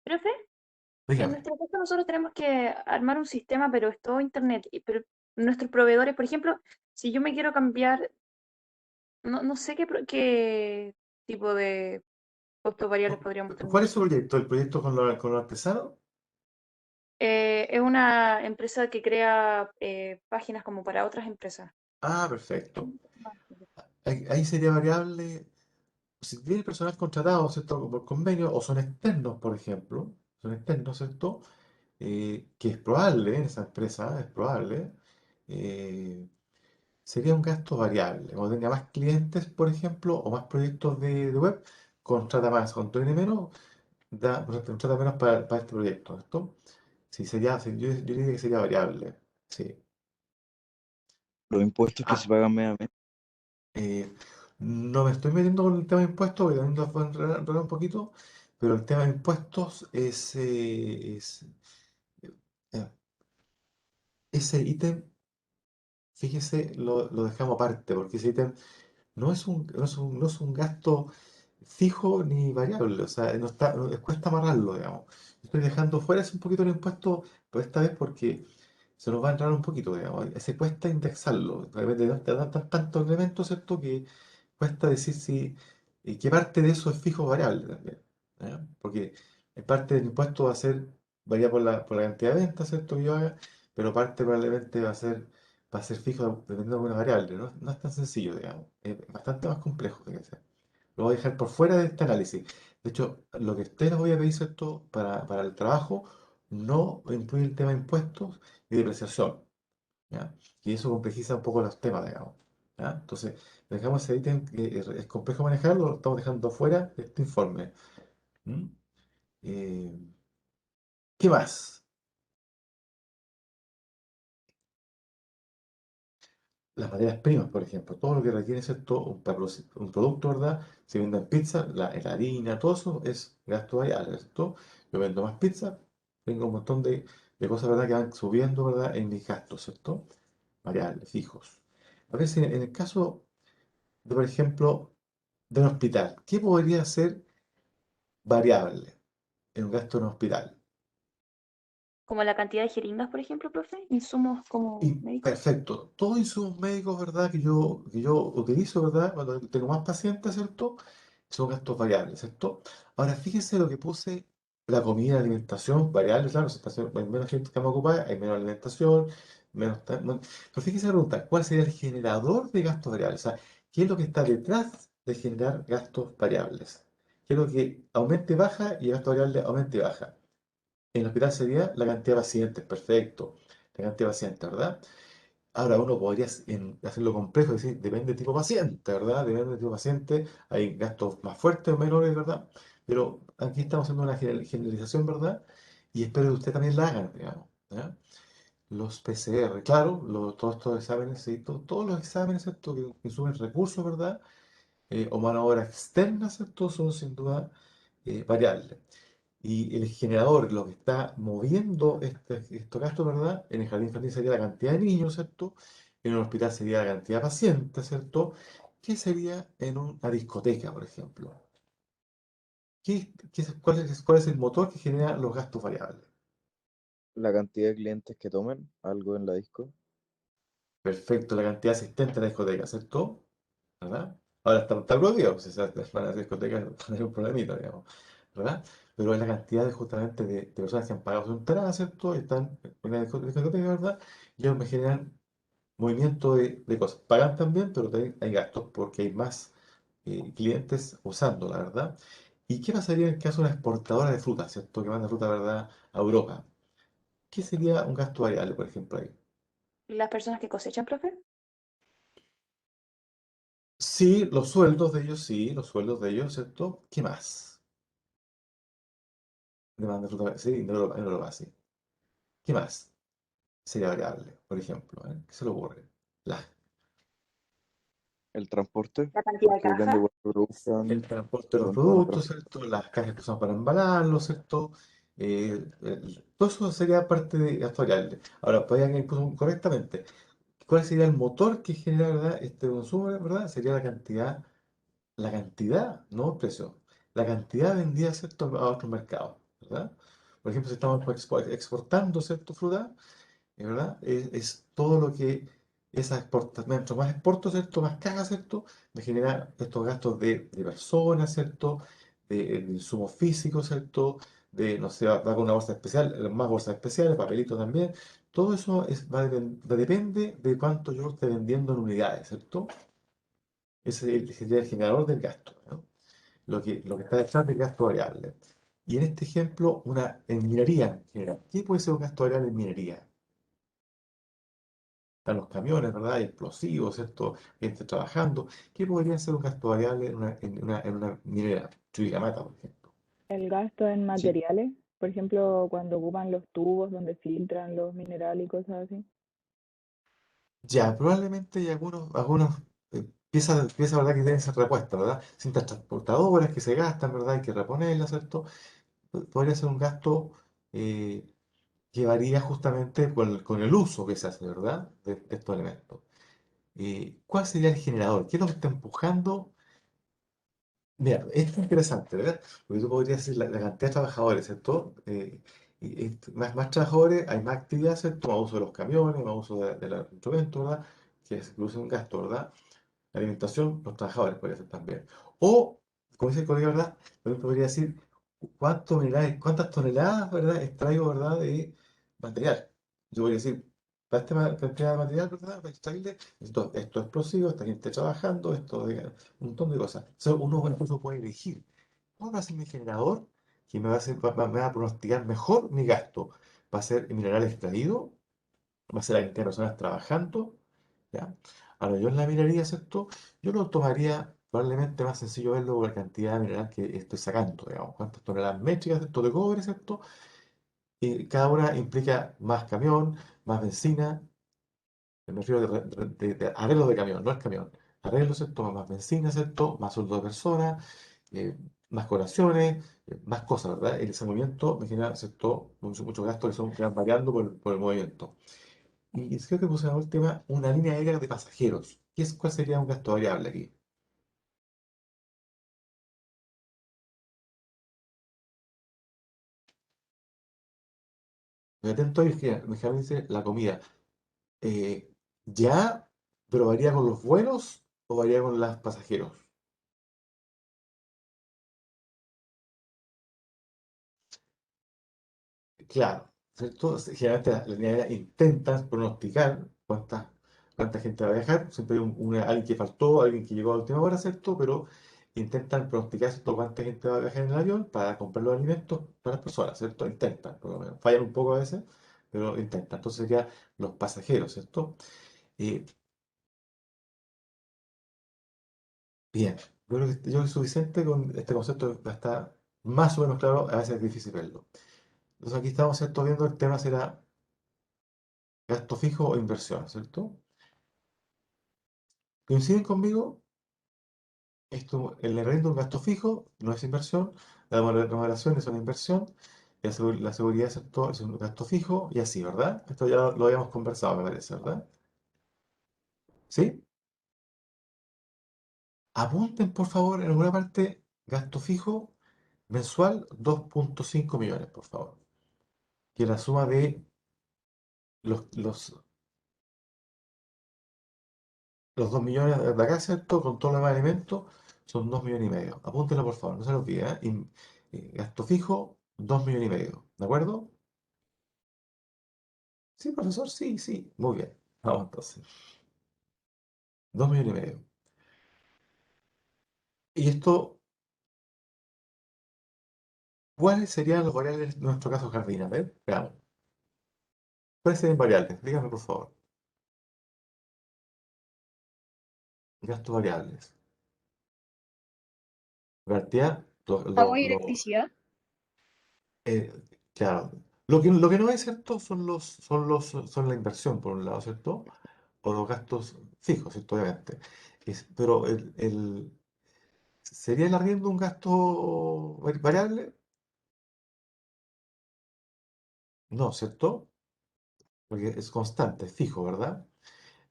Profe, en Dígame. nuestro caso nosotros tenemos que armar un sistema, pero es todo internet. Pero nuestros proveedores, por ejemplo, si yo me quiero cambiar, no sé qué tipo de costos variables podríamos tener. ¿Cuál es su proyecto? ¿El proyecto con los artesanos? Es una empresa que crea páginas como para otras empresas. Perfecto. Ahí sería variable. Si tiene personal contratado, ¿cierto? Por convenio, o son externos, por ejemplo, son externos, ¿cierto? Que es probable en esa empresa, es probable, eh, sería un gasto variable. Cuando tenga más clientes, por ejemplo, o más proyectos de web, contrata más. Cuando tiene menos, contrata menos para este proyecto, ¿cierto? Sí, yo diría que sería variable, sí. Los impuestos que se Ah, pagan mes a mes. Eh, no me estoy metiendo con el tema de impuestos, porque también nos puede enredar un poquito, pero el tema de impuestos eh, ese ítem, fíjese, lo dejamos aparte, porque ese ítem no es un gasto fijo ni variable, o sea, no está, cuesta amarrarlo, digamos. Estoy dejando fuera ese un poquito el impuesto, pero esta vez porque se nos va a entrar un poquito, digamos. Se cuesta indexarlo, de repente te dan tantos elementos, ¿cierto? Que cuesta decir si qué parte de eso es fijo o variable también. ¿Ya? Porque parte del impuesto va a ser, varía por la cantidad de ventas, ¿cierto? Que yo haga, pero parte probablemente va a ser fijo dependiendo de una variable. No es tan sencillo, digamos. Es bastante más complejo de que sea. Lo voy a dejar por fuera de este análisis. De hecho, lo que ustedes les voy a pedir, ¿cierto? Para el trabajo, no incluye el tema de impuestos y depreciación. ¿Ya? Y eso complejiza un poco los temas, digamos. ¿Ya? Entonces, dejamos ese ítem que es complejo manejarlo, lo estamos dejando fuera de este informe. ¿Mm? Eh, ¿Qué más? Las materias primas, por ejemplo, todo lo que requiere, ¿cierto? Para producir un producto, ¿verdad? Si venden pizza, la harina, todo eso es gasto variable, ¿cierto? Yo vendo más pizza, tengo un montón de cosas, ¿verdad? Que van subiendo, ¿verdad? En mis gastos, ¿cierto? Variables, fijos. A ver si en el caso de, por ejemplo, de un hospital, ¿qué podría ser variable en un gasto en un hospital? Como la cantidad de jeringas, por ejemplo, profe, insumos Y como médicos. perfecto, todos insumos médicos, ¿verdad? Que yo utilizo, ¿verdad? Cuando tengo más pacientes, ¿cierto? Son gastos variables, ¿cierto? Ahora, fíjense lo que puse, la comida, la alimentación, variable, claro, si hay menos gente que me ocupa, hay menos alimentación, pero fíjense la pregunta, ¿cuál sería el generador de gastos variables? O sea, ¿qué es lo que está detrás de generar gastos variables? ¿Qué es lo que aumenta y baja y el gasto variable aumenta y baja? En el hospital sería la cantidad de pacientes, perfecto, la cantidad de pacientes, ¿verdad? Ahora uno podría hacerlo complejo, es decir, depende del tipo de paciente, ¿verdad? Depende del tipo de paciente, hay gastos más fuertes o menores, ¿verdad? Pero aquí estamos haciendo una generalización, ¿verdad? Y espero que ustedes también la hagan, digamos, ¿ya? Los PCR, claro, todos estos exámenes, sí, todos los exámenes, ¿cierto? Que consumen recursos, ¿verdad? O mano de obra externa, ¿cierto? Son sin duda variables. Y el generador, lo que está moviendo estos gastos, ¿verdad? En el jardín infantil sería la cantidad de niños, ¿cierto? En un hospital sería la cantidad de pacientes, ¿cierto? ¿Qué sería en una discoteca, por ejemplo? ¿Cuál es el motor que genera los gastos variables? La cantidad de clientes que tomen algo en la disco. Perfecto, la cantidad de asistentes a la discoteca, ¿cierto? ¿Verdad? Ahora está prohibido, si se van a las discotecas, van a tener un problemita, digamos, ¿verdad? Pero es la cantidad justamente de personas que han pagado su entrada, ¿cierto? Y están en la discoteca, ¿verdad? Y ellos me generan movimiento de cosas. Pagan también, pero también hay gastos porque hay más clientes usando, la verdad. ¿Y qué pasaría en el caso de una exportadora de fruta, ¿cierto? Que manda fruta, ¿verdad? A Europa. ¿Qué sería un gasto variable, por ejemplo, ahí? Las personas que cosechan, profe. Sí, los sueldos de ellos, sí, los sueldos de ellos, ¿cierto? ¿Qué más? Demanda de fruta, sí, en Europa, sí. ¿Qué más sería variable, por ejemplo? ¿Qué se le ocurre? La- El transporte, La cantidad de porque depende de cajas. cuánto el produzcan, transporte de los cuánto van a productos, transportar. ¿cierto? Las cajas que usan para embalarlos, ¿cierto? Todo eso sería parte de gasto variable. Ahora, vayan incluso correctamente. ¿Cuál sería el motor que genera, ¿verdad? Este consumo, ¿verdad? Sería la cantidad, no el precio. La cantidad vendida, ¿cierto? A otros mercados, ¿verdad? Por ejemplo, si estamos exportando, ¿cierto? Fruta, ¿verdad? Es todo lo que esa exportación, mientras más exporto, ¿cierto? Más caga, ¿cierto? Me genera estos gastos de personas, ¿cierto? De insumos físicos, ¿cierto? No sé, va con una bolsa especial, más bolsas especiales, papelito también. Todo eso depende de cuánto yo esté vendiendo en unidades, ¿cierto? Ese sería el generador del gasto, ¿no? Lo que está detrás del gasto variable. Y en este ejemplo, en minería, en general, ¿qué puede ser un gasto variable en minería? Están los camiones, ¿verdad? Hay explosivos, ¿cierto? Gente trabajando. ¿Qué podría ser un gasto variable en una minera? Chuquicamata, por ejemplo. El gasto en Sí. materiales, por ejemplo, cuando ocupan los tubos donde filtran los minerales y cosas así. Ya, probablemente hay algunos piezas, ¿verdad? Que tienen esa repuesta, ¿verdad? Cintas transportadoras que se gastan, ¿verdad? Hay que reponerlas, ¿cierto? Podría ser un gasto eh, que varía justamente con el uso que se hace, ¿verdad? De estos elementos. ¿Cuál sería el generador? ¿Qué es lo que está empujando? Mira, esto es interesante, ¿verdad? Porque tú podrías decir la cantidad de trabajadores, ¿cierto? Más trabajadores, hay más actividad, ¿cierto? Más uso de los camiones, más uso de los instrumentos, ¿verdad? Que se produce un gasto, ¿verdad? La alimentación, los trabajadores podría ser también. O, como dice el colega, ¿verdad? También podría decir cuántas toneladas, ¿verdad? Extraigo, ¿verdad? De material. Yo voy a decir, para esta cantidad de material, ¿verdad? Para extraerle esto es explosivo, esta gente trabajando, un montón de cosas. Entonces, uno incluso puede elegir cuál va a ser mi generador que me va a pronosticar mejor mi gasto. ¿Va a ser el mineral extraído? ¿Va a ser la cantidad de personas trabajando? ¿Ya? Ahora, yo en la minería, ¿cierto? Yo lo tomaría probablemente más sencillo verlo por la cantidad de mineral que estoy sacando, digamos, cuántas toneladas métricas, ¿cierto? De cobre, ¿cierto? Y cada una implica más camión, más benzina, me refiero de arreglo de camión, no el camión. Arreglo, ¿cierto? Más benzina, ¿cierto? Más sueldo de personas, más colaciones, más cosas, ¿verdad? En ese movimiento me genera, ¿cierto? Muchos gastos que van variando por el movimiento. Y creo que puse la última, una línea aérea de pasajeros. ¿Cuál sería un gasto variable aquí? Me atento ahí, me dice la comida. Eh, ¿Ya? ¿Pero varía con los vuelos o varía con los pasajeros? Claro, ¿cierto? Generalmente las líneas aéreas intentan pronosticar cuánta gente va a viajar. Siempre hay alguien que faltó, alguien que llegó a última hora, ¿cierto? Pero intentan pronosticar, ¿cierto? Cuánta gente va a viajar en el avión para comprar los alimentos para las personas, ¿cierto? Intentan, por lo menos. Fallan un poco a veces, pero intentan. Entonces serían los pasajeros, ¿cierto? Eh, Bien, yo creo que es suficiente con este concepto, está más o menos claro, a veces es difícil verlo. Entonces aquí estamos, ¿cierto? Viendo el tema será gasto fijo o inversión, ¿cierto? ¿Coinciden conmigo? Esto, el arriendo es un gasto fijo, no es inversión. La remodelación es una inversión. La seguridad, ¿cierto? Es un gasto fijo y así, ¿verdad? Esto ya lo habíamos conversado, me parece, ¿verdad? ¿Sí? Apunten, por favor, en alguna parte, gasto fijo mensual 2,5 millones, por favor. Que la suma de los, los, los 2 millones de acá, ¿cierto? Con todo lo demás alimentos, son 2,5 millones. Apúntenlo, por favor, no se lo olvide, ¿eh? Gasto fijo, 2,5 millones. ¿De acuerdo? Sí, profesor, sí, sí. Muy bien. Vamos entonces. 2,5 millones. Y esto, ¿cuáles serían los variables en nuestro caso jardín? A ver, veamos. ¿Cuáles serían variables? Dígame, por favor. Gastos variables. García, Agua y electricidad. eh, claro. Lo que no es cierto son la inversión, por un lado, ¿cierto? O los gastos fijos, ¿cierto? Obviamente. Pero ¿sería el arriendo un gasto variable? No, ¿cierto? Porque es constante, es fijo, ¿verdad?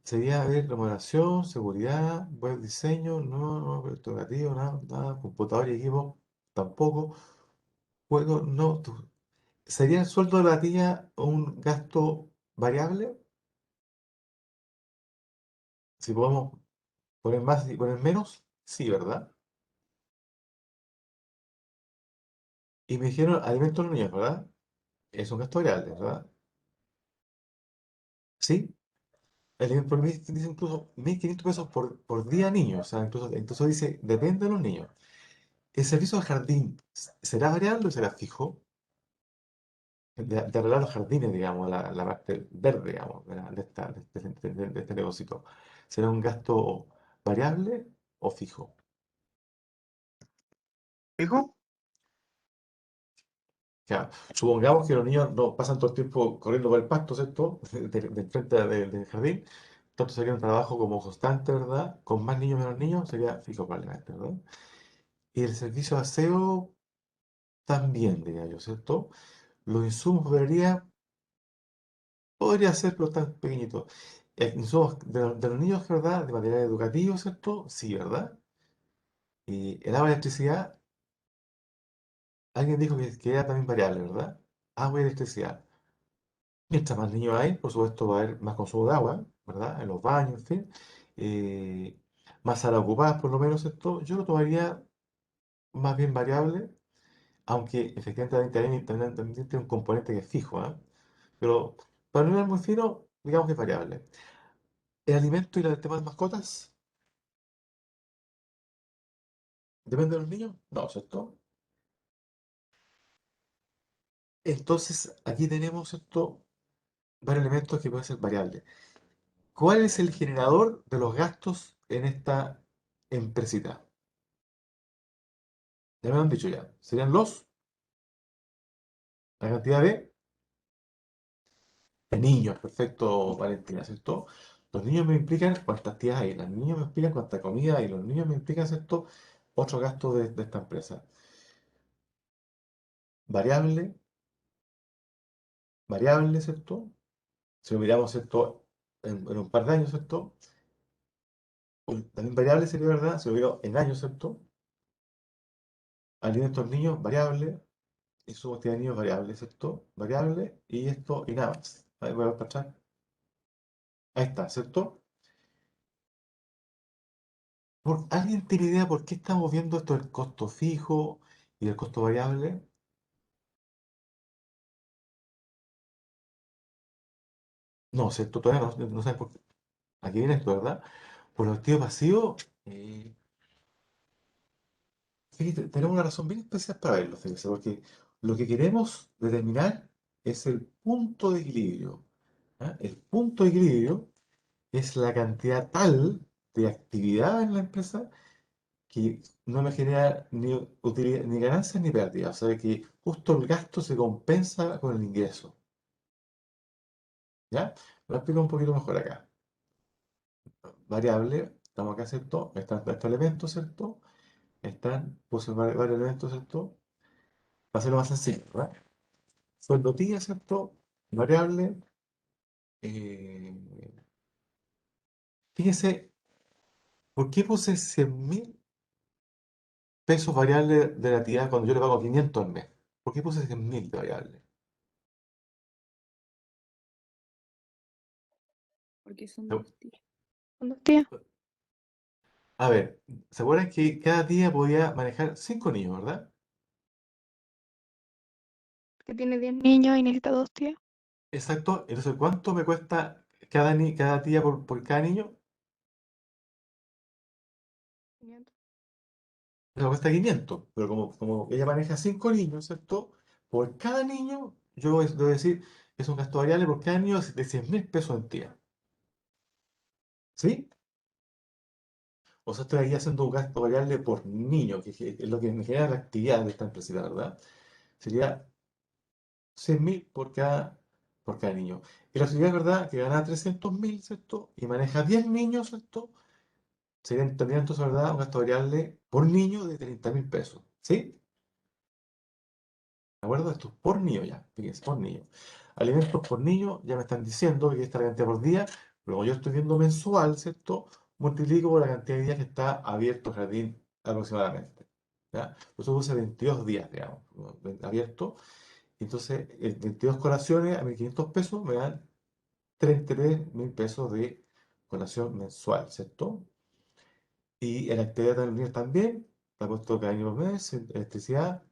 Sería, a ver, remodelación, seguridad, buen diseño, no, no, proyecto creativo, nada, nada, computador y equipo, tampoco, juego, no. ¿Sería el sueldo de la tía un gasto variable? Si podemos poner más y poner menos, sí, ¿verdad? Y me dijeron alimentos a los niños, ¿verdad? Es un gasto variable, ¿verdad? Sí. Por mí dice incluso 1.500 pesos por día niño, o sea, incluso dice, depende de los niños. ¿El servicio de jardín será variable o será fijo? De arreglar los jardines, digamos, la parte verde, digamos, de este negocio. ¿Será un gasto variable o fijo? ¿Fijo? Claro, supongamos que los niños no pasan todo el tiempo corriendo por el pasto, ¿cierto? Del frente del jardín. Entonces sería un trabajo como constante, ¿verdad? Con más niños, menos niños, sería fijo probablemente, ¿verdad? Y el servicio de aseo también, diría yo, ¿cierto? Los insumos podría ser, pero tan pequeñito. Insumos de los niños, ¿verdad? De material educativo, ¿cierto? Sí, ¿verdad? Y el agua y electricidad, alguien dijo que era también variable, ¿verdad? Agua y electricidad. Mientras más niños hay, por supuesto, va a haber más consumo de agua, ¿verdad? En los baños, en fin. Eh, Más salas ocupadas, por lo menos, esto. Yo lo tomaría más bien variable, aunque efectivamente también tiene un componente que es fijo, ¿ah? Pero para no ir muy fino, digamos que es variable. ¿El alimento y el tema de mascotas depende de los niños? No, ¿cierto? Entonces, aquí tenemos varios elementos que pueden ser variables. ¿Cuál es el generador de los gastos en esta empresita? Ya me lo han dicho ya. Serían la cantidad de niños, perfecto, Valentina, ¿cierto? Los niños me implican cuántas tías hay, los niños me implican cuánta comida hay, los niños me implican, ¿cierto? Otro gasto de esta empresa. Variable, variable, ¿cierto? Si lo miramos, ¿cierto? En un par de años, ¿cierto? También variable sería, ¿verdad? Si lo miro en años, ¿cierto? Alimentos niños, variable. Insumos de niños, variable, ¿cierto? Variable. Y esto, y nada más. Ahí voy a ver para atrás. Ahí está, ¿cierto? ¿Alguien tiene idea por qué estamos viendo esto del costo fijo y del costo variable? No, ¿cierto? Todavía no saben por qué. Aquí viene esto, ¿verdad? Por el activo pasivo, fíjate, tenemos una razón bien especial para verlo, fíjese, porque lo que queremos determinar es el punto de equilibrio. ¿Ah? El punto de equilibrio es la cantidad tal de actividad en la empresa que no me genera ni utilidad, ni ganancias ni pérdidas. O sea que justo el gasto se compensa con el ingreso. ¿Ya? Lo explico un poquito mejor acá. Variable, estamos acá, ¿cierto? Están estos elementos, ¿cierto? Puse varios elementos, ¿cierto? Para hacerlo más sencillo, ¿verdad? Sueldo tía, ¿cierto? Variable. eh, Fíjese, ¿por qué puse 100.000 pesos variable de la tía cuando yo le pago 500 al mes? ¿Por qué puse 100.000 de variable? Porque son No. 2 días. Con 2 días. A ver, ¿se acuerdan que cada tía podía manejar 5 niños, verdad? Que tiene 10 niños y necesita 2 días. Exacto. Entonces, ¿cuánto me cuesta cada tía por cada niño? 500. Me cuesta 500. Pero como ella maneja 5 niños, ¿cierto? Por cada niño, yo debo decir, es un gasto variable por cada niño de 100.000 pesos en tía. ¿Sí? O sea, estoy aquí haciendo un gasto variable por niño, que es lo que me genera la actividad de esta empresa, ¿verdad? Sería 100.000 por cada niño. Y la sociedad es verdad que gana 300.000, ¿cierto? Y maneja 10 niños, ¿cierto? Tendría entonces, ¿verdad? Un gasto variable por niño de 30.000 pesos. ¿Sí? ¿De acuerdo? Esto es por niño ya. Fíjense, por niño. Alimentos por niño, ya me están diciendo que esta es la cantidad por día. Luego yo estoy viendo mensual, ¿cierto? Multiplico por la cantidad de días que está abierto el jardín aproximadamente. ¿Ya? Eso puse 22 días, digamos, ¿no? Abierto. Entonces, 22 colaciones a 1.500 pesos me dan 33.000 pesos de colación mensual, ¿cierto? Y en actividad también, la he puesto cada año por mes, electricidad,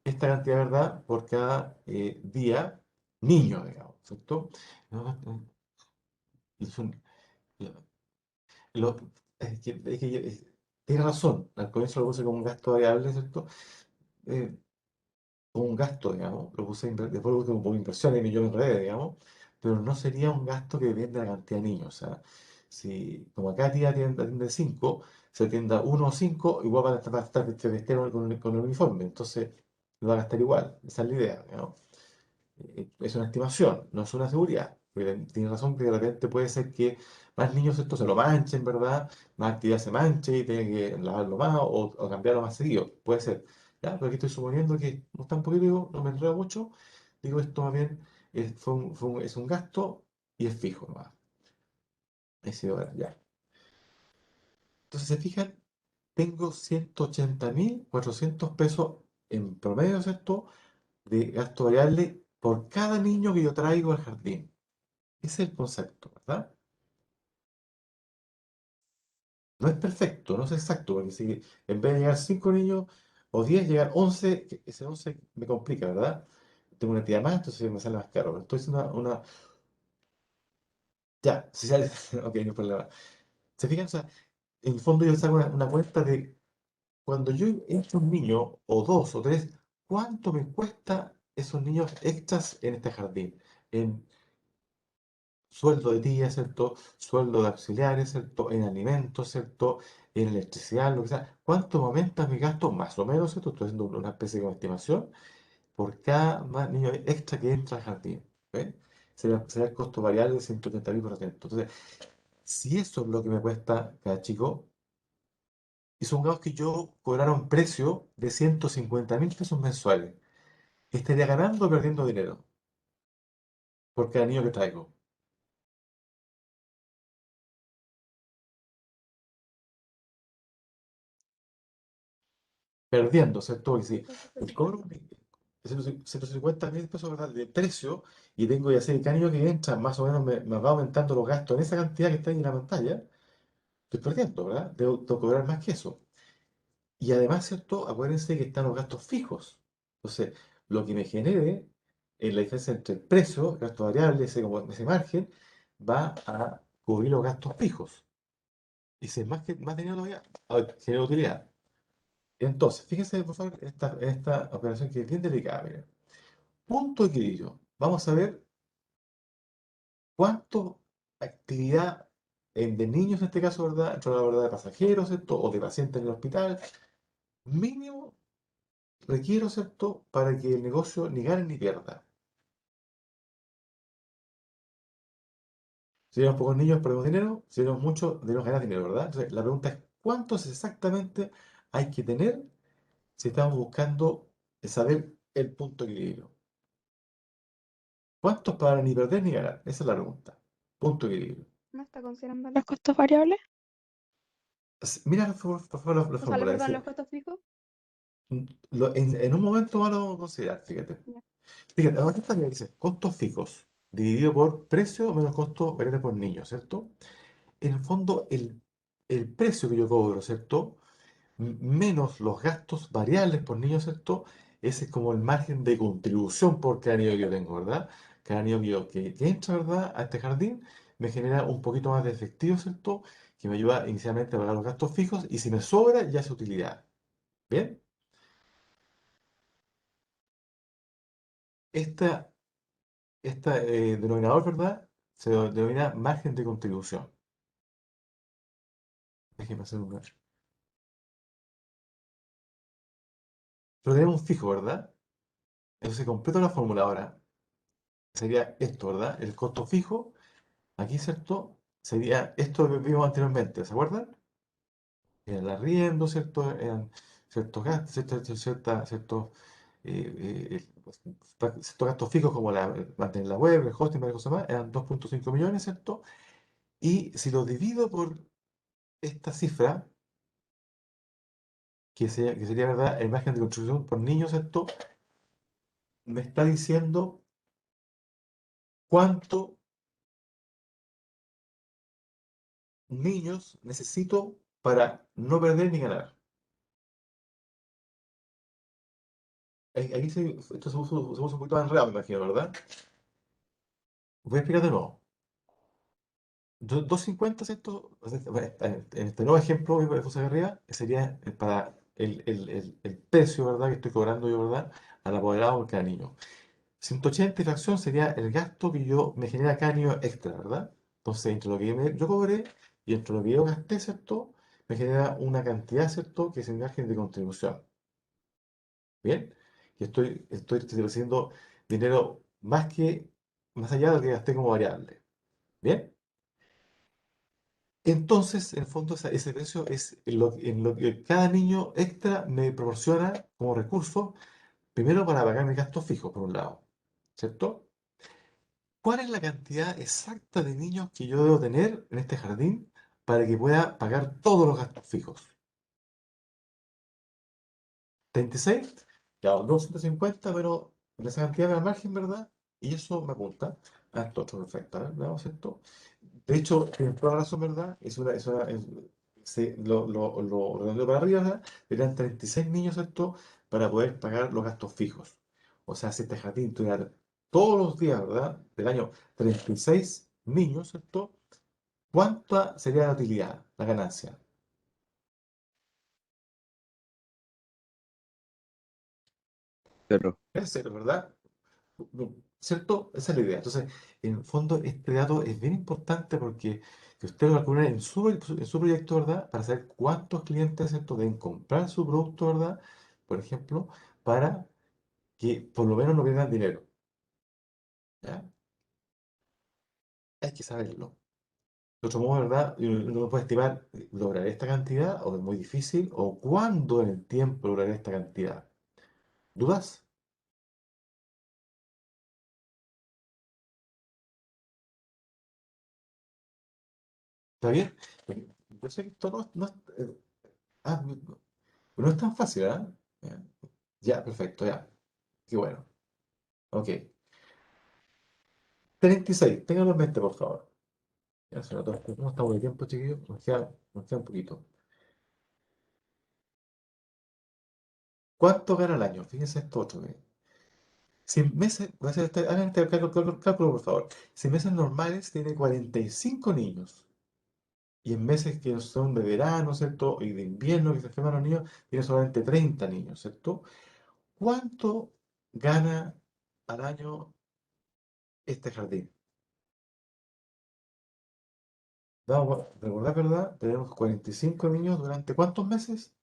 esta cantidad, ¿verdad? Por cada día, niño, digamos, ¿cierto? No, y lo- lo- tiene razón, al comienzo lo puse como un gasto variable, ¿cierto? Eh, Como un gasto, digamos, después lo puse como inversión y yo me enredé, digamos, pero no sería un gasto que depende de la cantidad de niños. O sea, si como acá tía atiende 5, se atienda 1 o 5, igual va a estar vestido con el uniforme, entonces lo va a gastar igual. Esa es la idea, digamos. Es una estimación, no es una seguridad. Porque tiene razón que de repente puede ser que más niños esto se lo manchen, ¿verdad? Más actividad se manche y tenga que lavarlo más o cambiarlo más seguido. Puede ser. ¿Ya? Pero aquí estoy suponiendo que no está un poquito, digo, no me enredo mucho. Digo, esto más bien es un gasto y es fijo, nomás. Ya. Entonces, se fijan, tengo 180.400 pesos en promedio, ¿cierto? De gasto variable por cada niño que yo traigo al jardín. Ese es el concepto, ¿verdad? No es perfecto, no es exacto, porque si en vez de llegar 5 niños o 10 llegar 11, ese 11 me complica, ¿verdad? Tengo una entidad más, entonces me sale más caro. Pero estoy haciendo Ya, si sale... Ok, no hay problema. ¿Se fijan? O sea, en el fondo yo saco una cuenta de cuando yo entro un niño, o dos, o tres, ¿cuánto me cuesta esos niños extras en este jardín? En sueldo de día, ¿cierto? Sueldo de auxiliares, ¿cierto? En alimentos, ¿cierto? En electricidad, lo que sea. ¿Cuánto me aumenta mi gasto? Más o menos, ¿cierto? Estoy haciendo una especie de estimación por cada más niño extra que entra al jardín. ¿Ve? Sería el costo variable de 180.000%. Entonces, si eso es lo que me cuesta cada chico, y supongamos que yo cobrara un precio de 150.000 pesos mensuales, estaría ganando o perdiendo dinero por cada niño que traigo. Perdiendo, ¿cierto? Porque si el cobro es 150.000 pesos, ¿verdad? De precio y tengo ya 6 años que entran, más o menos me va aumentando los gastos en esa cantidad que está ahí en la pantalla, estoy perdiendo, ¿verdad? Debo cobrar más que eso. Y además, ¿cierto? Acuérdense que están los gastos fijos. Entonces, lo que me genere en la diferencia entre el precio, el gasto variable, ese margen, va a cubrir los gastos fijos. Y si es más dinero todavía, genera utilidad. Entonces, fíjense, por favor, esta operación que es bien delicada. Miren. Punto de equilibrio. Vamos a ver cuánto actividad de niños, en este caso, ¿verdad? Dentro de la verdad de pasajeros, ¿cierto? O de pacientes en el hospital. Mínimo requiero, ¿cierto? Para que el negocio ni gane ni pierda. Si tenemos pocos niños, perdemos dinero. Si tenemos muchos, debemos ganar dinero, ¿verdad? Entonces, la pregunta es, ¿cuántos exactamente hay que tener si estamos buscando saber el punto de equilibrio? ¿Cuántos para ni perder ni ganar? Esa es la pregunta. Punto de equilibrio. ¿No está considerando los costos variables? Mira por favor la O sea, fórmula. perdón, los costos fijos. En un momento vamos a considerar, fíjate. Ya. Fíjate, ahora está que dice costos fijos dividido por precio menos costos variables por niño, ¿cierto? En el fondo, el precio que yo cobro, ¿cierto? Menos los gastos variables por niño, ¿cierto? Ese es como el margen de contribución por cada niño que yo tengo, ¿verdad? Cada niño que entra, ¿verdad? A este jardín me genera un poquito más de efectivo, ¿cierto? Que me ayuda inicialmente a pagar los gastos fijos y si me sobra, ya es utilidad. ¿Bien? Esta, esta denominador, ¿verdad? Se denomina margen de contribución. Déjeme hacer una. Pero tenemos un fijo, ¿verdad? Entonces completo la fórmula ahora. Sería esto, ¿verdad? El costo fijo, aquí, ¿cierto? Sería esto que vimos anteriormente, ¿se acuerdan? Era el arriendo, ¿cierto? Eran ciertos gastos, pues, ciertos gastos fijos como mantener la web, el hosting, varias cosas más, eran 2,5 millones, ¿cierto? Y si lo divido por esta cifra, que sería, ¿verdad? El margen de contribución por niño, ¿cierto? Me está diciendo cuánto niños necesito para no perder ni ganar. Aquí esto se puso un poquito más enredado, me imagino, ¿verdad? Voy a explicar de nuevo. 250, ¿cierto? O sea, bueno, en este nuevo ejemplo de José Garriga, sería para el precio, ¿verdad? Que estoy cobrando yo, ¿verdad? Al apoderado por cada niño. 180 y fracción sería el gasto que yo me genera cada niño extra, ¿verdad? Entonces, entre lo que yo cobré y entre lo que yo gasté, ¿cierto? Me genera una cantidad, ¿cierto? Que es el margen de contribución. ¿Bien? Y estoy recibiendo dinero más allá de lo que gasté como variable. ¿Bien? Entonces, en el fondo, ese precio es en lo que cada niño extra me proporciona como recurso, primero para pagar mis gastos fijos, por un lado, ¿cierto? ¿Cuál es la cantidad exacta de niños que yo debo tener en este jardín para que pueda pagar todos los gastos fijos? 36, ya, 250, pero en esa cantidad me da margen, ¿verdad? Y eso me apunta a esto otro perfecto. A ver, veamos esto. De hecho, tienes toda la razón, ¿verdad? Lo redondeo para arriba, ¿verdad? Eran 36 niños, ¿cierto? Para poder pagar los gastos fijos. O sea, si este jardín tuviera todos los días, ¿verdad? Del año 36 niños, ¿cierto? ¿Cuánta sería la utilidad, la ganancia? Cero. Es cero, ¿verdad? ¿Cierto? Esa es la idea. Entonces, en el fondo, este dato es bien importante porque que usted lo calcule en su proyecto, ¿verdad? Para saber cuántos clientes, ¿cierto? Deben comprar su producto, ¿verdad? Por ejemplo, para que por lo menos no pierdan dinero. ¿Ya? Hay que saberlo. De otro modo, ¿verdad? Uno no puede estimar, ¿lograré esta cantidad? ¿O es muy difícil? ¿O cuándo en el tiempo lograré esta cantidad? ¿Dudas? ¿Está bien? Yo sé que esto ah, no es tan fácil, ¿ah? Ya, ya, perfecto, ya. Qué bueno. Ok. 36, ténganlo en mente, por favor. Ya se notó. ¿Cómo estamos de tiempo, chiquillos? Nos queda un poquito. ¿Cuánto gana al año? Fíjense esto otro. Si en meses, voy a hacer hagan este cálculo, por favor. Si en meses normales tiene 45 niños y en meses que son de verano, ¿cierto? Y de invierno que se enferman los niños, tiene solamente 30 niños, ¿cierto? ¿Cuánto gana al año este jardín? Vamos a recordar, ¿verdad? Tenemos 45 niños durante ¿cuántos meses?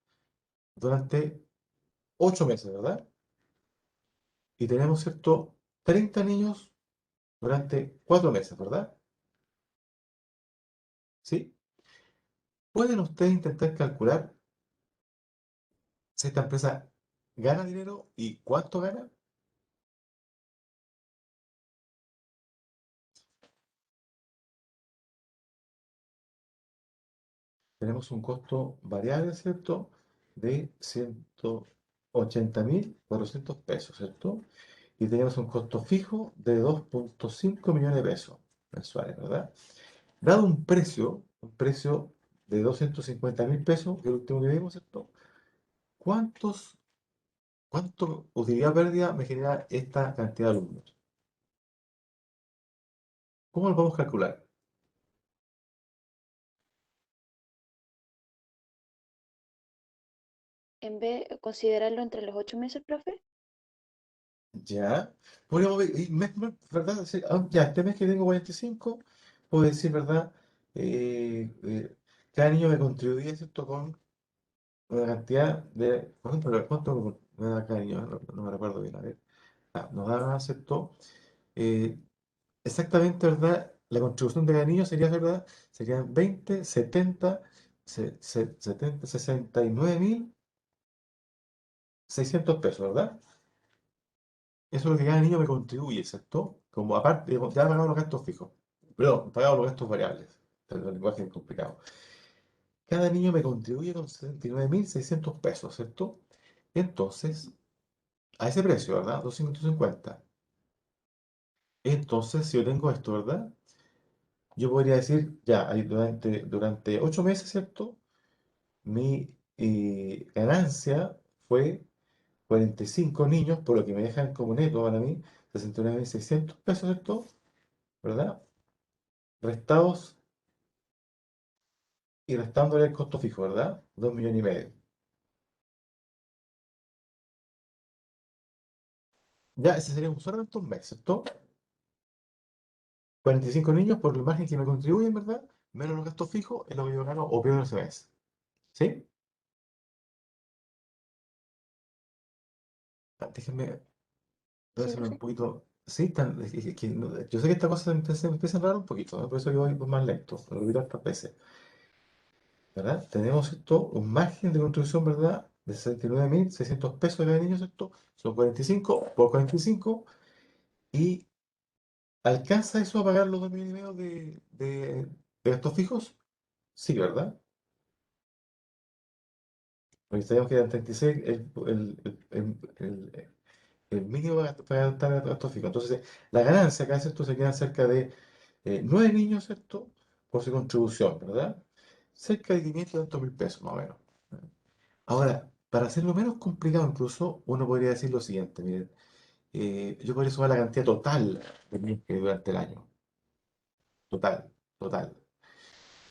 Durante 8 meses, ¿verdad? Y tenemos, ¿cierto? 30 niños durante 4 meses, ¿verdad? ¿sí? ¿Pueden ustedes intentar calcular si esta empresa gana dinero y cuánto gana? Tenemos un costo variable, ¿cierto? De 180.400 pesos, ¿cierto? Y tenemos un costo fijo de 2,5 millones de pesos mensuales, ¿verdad? Dado un precio de 250.000 pesos, que es el último que vimos, ¿cierto? ¿Cuántos, cuánto utilidad pérdida me genera esta cantidad de alumnos? ¿Cómo lo podemos calcular? En vez de considerarlo entre los 8 meses, profe. Ya. Podríamos ver, ¿verdad? Sí, ya, este mes que tengo 45, puedo decir, ¿verdad? Cada niño me contribuye, ¿cierto? Con una cantidad de. ¿Cuánto me da cada niño? No me recuerdo bien, a ver. Nos da, ¿cierto? Eh, exactamente, ¿verdad? La contribución de cada niño sería, ¿verdad? Serían 20, 70, 70, 69.600 pesos, ¿verdad? Eso es lo que cada niño me contribuye, ¿cierto? Como aparte, ya he pagado los gastos fijos, pero he pagado los gastos variables. El lenguaje es complicado. Cada niño me contribuye con 79.600 pesos, ¿cierto? Entonces, a ese precio, ¿verdad? 250. Entonces, si yo tengo esto, ¿verdad? Yo podría decir, ya, durante 8 meses, ¿cierto? Mi ganancia fue 45 niños, por lo que me dejan como neto para mí 69.600 pesos, ¿cierto? ¿Verdad? Restados y restándole el costo fijo, ¿verdad? 2,5 millones. Ya, ese sería solamente un mes, ¿cierto? 45 niños por la margen que me contribuyen, ¿verdad? Menos los gastos fijos, es lo que yo gano o pierdo ese mes. ¿Sí? Déjenme Sí, dárselo un profe. poquito. Sí, yo sé que esta cosa se empieza a enredar un poquito, ¿no? Por eso que voy más lento, lo repito estas veces, ¿verdad? Tenemos esto, un margen de contribución, ¿verdad? De 69.600 pesos de cada niño, ¿cierto? Son 45 por 45 y ¿alcanza eso a pagar los 2,5 millones de gastos fijos? Sí, ¿verdad? Porque sabemos que eran 36 el mínimo para gastar gastos fijos. Entonces, la ganancia acá, ¿cierto? Se quedan cerca de 9 niños, ¿cierto? Por su contribución, ¿verdad? Cerca de 500.000 pesos, más o menos. Ahora, para hacerlo menos complicado incluso, uno podría decir lo siguiente, miren, yo podría sumar la cantidad total de niños que hay durante el año. Total, total.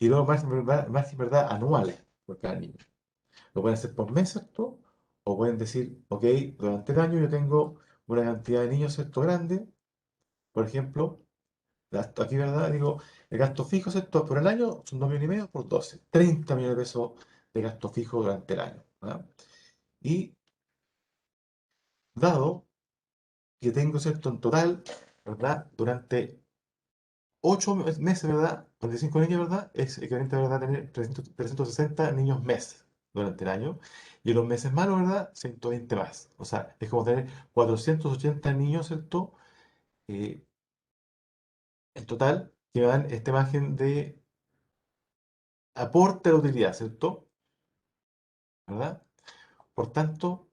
Y luego margen, ¿verdad? Anuales por cada niño. Lo pueden hacer por mes, ¿cierto? O pueden decir, ok, durante el año yo tengo una cantidad de niños, ¿cierto? Grande. Por ejemplo, aquí, ¿verdad? Digo, el gasto fijo, ¿cierto? Por el año son 2,5 millones por 12. 30 millones de pesos de gasto fijo durante el año, ¿verdad? Y dado que tengo, ¿cierto? En total, ¿verdad? Durante 8 meses, ¿verdad? 45 niños, ¿verdad? Es equivalente, ¿verdad? A tener 360 niños mes durante el año. Y en los meses malos, ¿verdad? 120 más. O sea, es como tener 480 niños, ¿cierto? Eh, en total, que me dan este margen de aporte a la utilidad, ¿cierto? ¿Verdad? Por tanto,